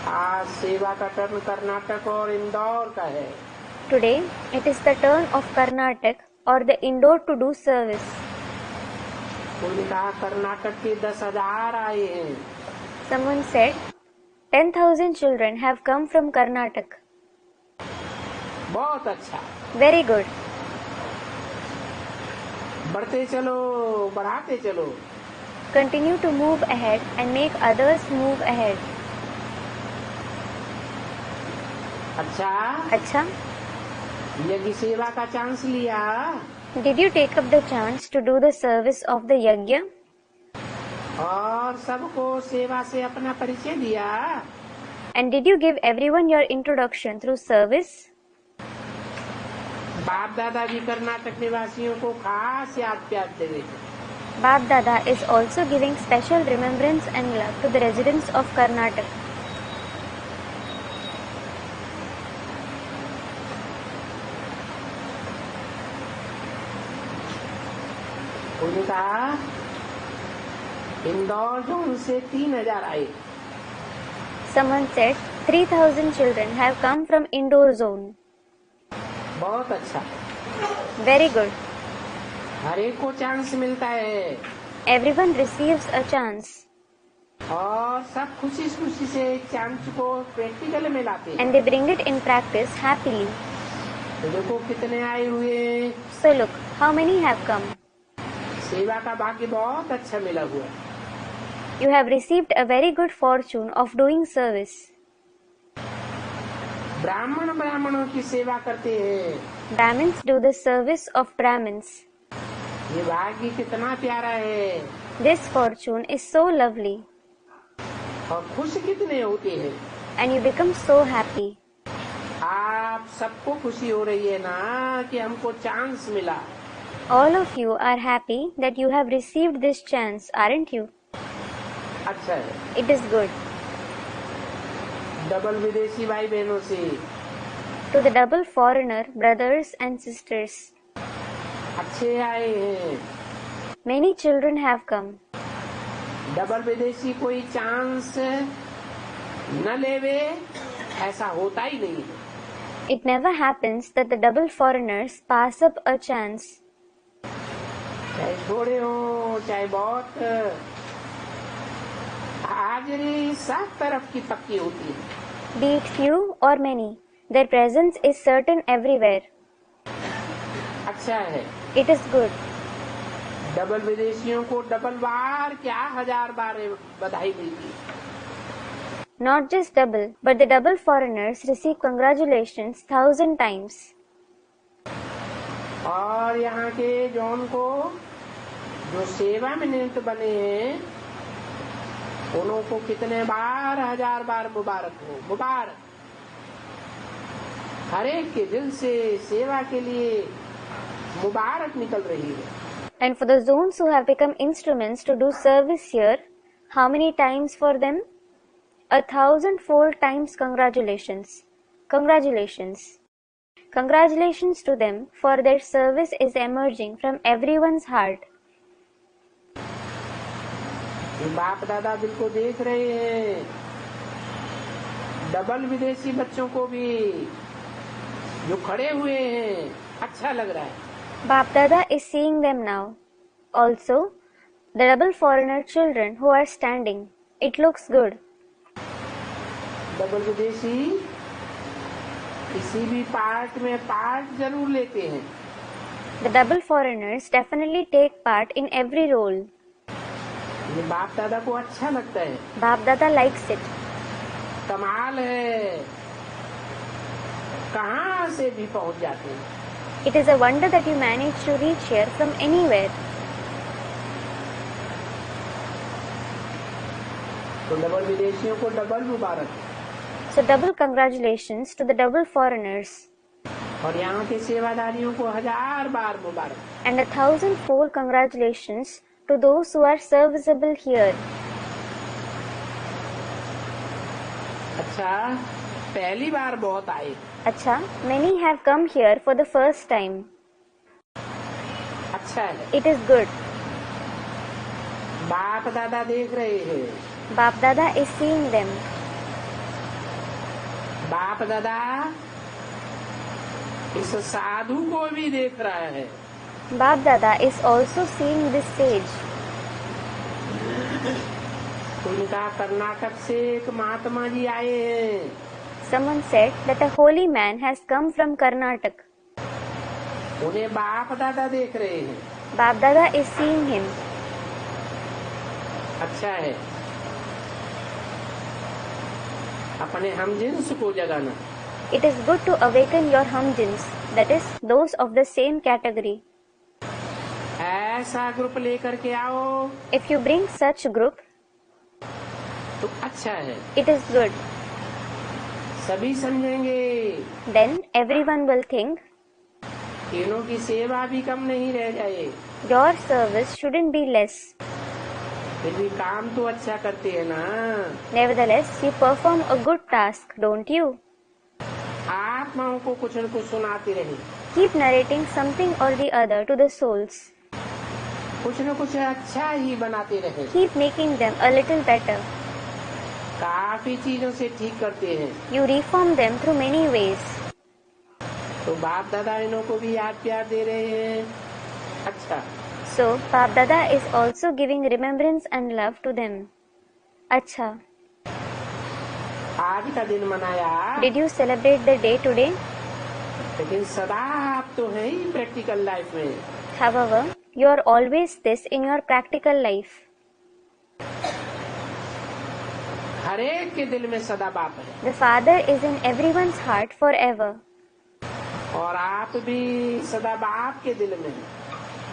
आज सेवा का टर्न कर्नाटक और इंदौर का है। Today, it is the turn of Karnataka or the Indore to do service. उन्होंने कहा कर्नाटक के 10,000 आए हैं। Someone said, 10,000 children have come from Karnataka. बहुत अच्छा, Very good. बढ़ते चलो, बढ़ाते चलो। Continue to move ahead and make others move ahead. अच्छा, Acha, यज्ञ सेवा का चांस लिया? did you take up the chance to do the service of the yajna? और सबको सेवा से अपना परिचय दिया? And did you give everyone your introduction through service? बाप दादा भी कर्नाटक निवासियों को खास याद प्यार दे रहे थे। Bap Dada is also giving special remembrance and love to the residents of Karnataka. उन्होंने कहा इंदौर जोन से 3000 आए. Someone said 3,000 children have come from Indore zone. बहुत अच्छा. Very good. हर एक को चांस मिलता है Everyone receives a chance और सब खुशी खुशी से चांस को प्रैक्टिकल में लाते हैं. and they bring it in practice happily. तो देखो कितने आए हुए. So look, how many have come? सेवा का भाग्य बहुत अच्छा मिला हुआ है. You have received a very good fortune of doing service. ब्राह्मणों की सेवा करते हैं. Brahmins do the service of Brahmins. ये भाग्य कितना प्यारा है This fortune is so lovely और खुश कितने होते हैं. and you become so happy. आप सबको खुशी हो रही है ना कि हमको चांस मिला. All of you are happy that you have received this chance, aren't you? अच्छा है. It is good. डबल विदेशी भाई बहनों से To the double foreigner brothers and sisters, अच्छे आए हैं. many children have come. Double विदेशी कोई चांस न लेवे ऐसा होता ही नहीं है. It never happens that the double foreigners pass up a chance. चाहे थोड़े हो चाहे बहुत, हाजिरी सब तरफ की पक्की होती है. Be it few or many, their presence is certain everywhere. अच्छा है. It is good. डबल विदेशियों को डबल बार क्या 1000 बार बधाई मिलती है. Not just double, but the double foreigners receive congratulations 1,000 times. और यहाँ के जॉन को जो सेवा में नियुक्त बने हैं उन्हों को कितने बार 1000 बार मुबारक हो. मुबारक. हर एक के दिल से सेवा के लिए मुबारक निकल रही है. And for the zones who have become instruments to do service here, how many times for them? 1,000-fold times congratulations. Congratulations. Congratulations to them, for their service is emerging from everyone's heart. ये बाप दादा दिल को देख रहे हैं. Double विदेशी बच्चों को भी जो खड़े हुए हैं अच्छा लग रहा है. Bap Dada is seeing them now. Also, the double foreigner children who are standing. It looks good. Double विदेशी किसी भी पार्ट में पार्ट जरूर लेते हैं. The double foreigners definitely take part in every role. ये बाप दादा को अच्छा लगता है. Bap Dada likes it. कमाल है. कहाँ से भी पहुँच जाते हैं. It is a wonder that you manage to reach here from anywhere. तो डबल विदेशियों को double Mubarak. So double congratulations to the double foreigners और यहाँ के सेवादारियों को 1000 बार मुबारक. and 1,000-fold congratulations to those who are serviceable here. अच्छा, पहली बार बहुत आए. Acha, many have come here for the first time. अच्छा है. It is good. बाप दादा देख रहे हैं. Bap Dada is seeing them. बाप दादा इस साधु को भी देख रहा है. Bap Dada is also seeing this sage. उनका कर्नाटक से एक महात्मा जी आए हैं. Someone said that a holy man has come from Karnataka. उन्हें बाप दादा देख रहे हैं. Bap Dada is seeing him. अच्छा है. अपने हमजिन्स को जगाना. It is good to awaken your humjins, that is, those of the same category. ऐसा ग्रुप लेकर के आओ If you bring such group, तो अच्छा है. it is good. सभी समझेंगे. Then everyone will think, तीनों की सेवा भी कम नहीं रह जाए. your service shouldn't be less. फिर भी काम तो अच्छा करते हैं ना. Nevertheless, you perform a good task, don't you? आत्माओं को कुछ न कुछ सुनाते रहे. Keep narrating something or the other to the souls. कुछ न कुछ अच्छा ही बनाते रहे। Keep making them a little better. काफी चीजों से ठीक करते हैं। You reform them through many ways. तो बाप दादा इन्हों को भी याद प्यार दे रहे हैं। अच्छा, So, Bap Dada is also giving remembrance and love to them. अच्छा, आज का दिन मनाया, did you celebrate the day today? लेकिन सदा आप तो हैं ही प्रैक्टिकल लाइफ में। However, you are always this in your practical life. हर एक के दिल में सदा बाप है। The Father is in everyone's heart forever. और आप भी सदा बाप के दिल में हैं।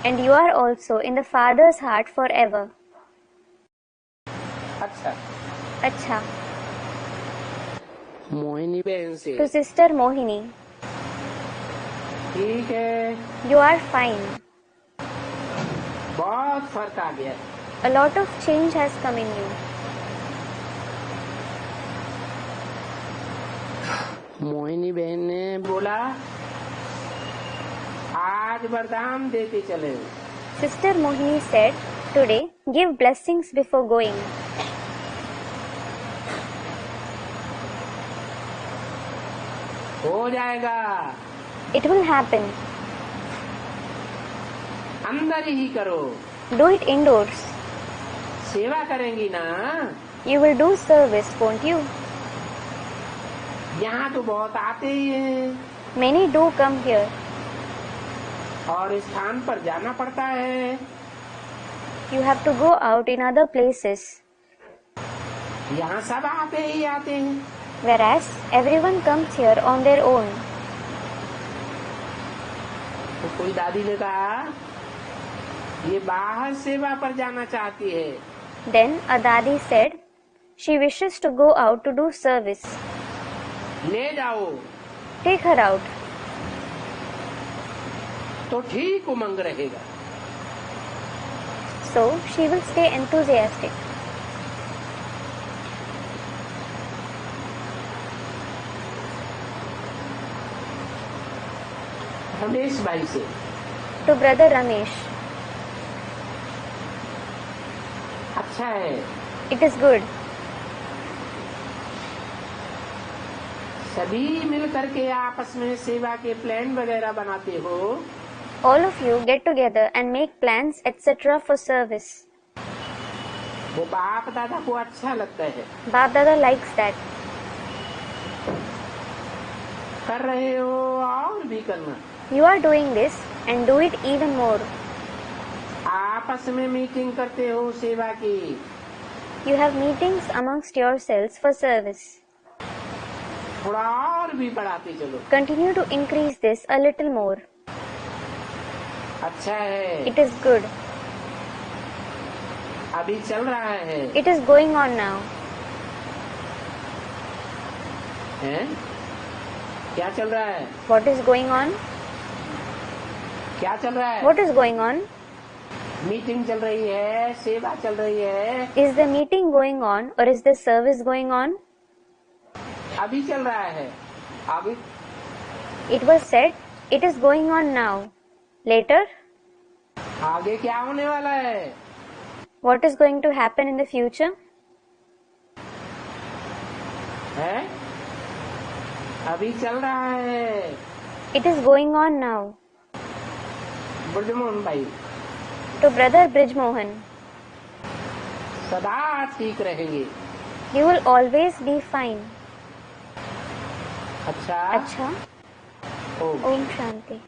And you are also in the Father's heart forever. अच्छा, अच्छा, मोहिनी बहन से to Sister Mohini, ठीक है, you are fine. बहुत फर्क आ गया। A lot of change has come in you. Mohini बहन ने बोला आज वरदान देते चले। Sister Mohini said, today give blessings before going. हो जाएगा, It will happen. अंदर ही करो। Do it indoors. सेवा करेंगी ना, You will do service, won't you? यहाँ तो बहुत आते ही हैं Many do come here. और स्थान पर जाना पड़ता है। You have to go out in other places. यहाँ सब आते ही आते हैं। Whereas everyone comes here on their own. तो कोई दादी ने कहा ये बाहर सेवा पर जाना चाहती है। Then a Dadi said, she wishes to go out to do service. ले जाओ Take her out. तो ठीक उमंग रहेगा। So she will stay enthusiastic. Ramesh भाई से To Brother Ramesh, अच्छा है, it is good. सभी मिल करके आपस में सेवा के प्लान वगैरह बनाते हो। All of you get together and make plans etc. for service. वो बाप दादा को अच्छा लगता है। Bap Dada likes that. कर रहे हो और भी करना। You are doing this and do it even more. आपस में मीटिंग करते हो सेवा की। You have meetings amongst yourselves for service. थोड़ा और भी बढ़ाते चलो। Continue to increase this a little more. अच्छा है, It is good. अभी चल रहा है। It is going on now. हैं? क्या चल रहा है? What is going on? क्या चल रहा है? What is going on? Meeting चल रही है, सेवा चल रही है। Is the meeting going on or is the service going on? अभी चल रहा है, आगे It was said, it is going on now. Later, आगे क्या होने वाला है? what is going to happen in the future? हैं? अभी चल रहा है। It is going on now. Brijmohan भाई To Brother Brijmohan, सदा ठीक रहेंगे। you will always be fine. अच्छा, अच्छा, ओ Om Shanti.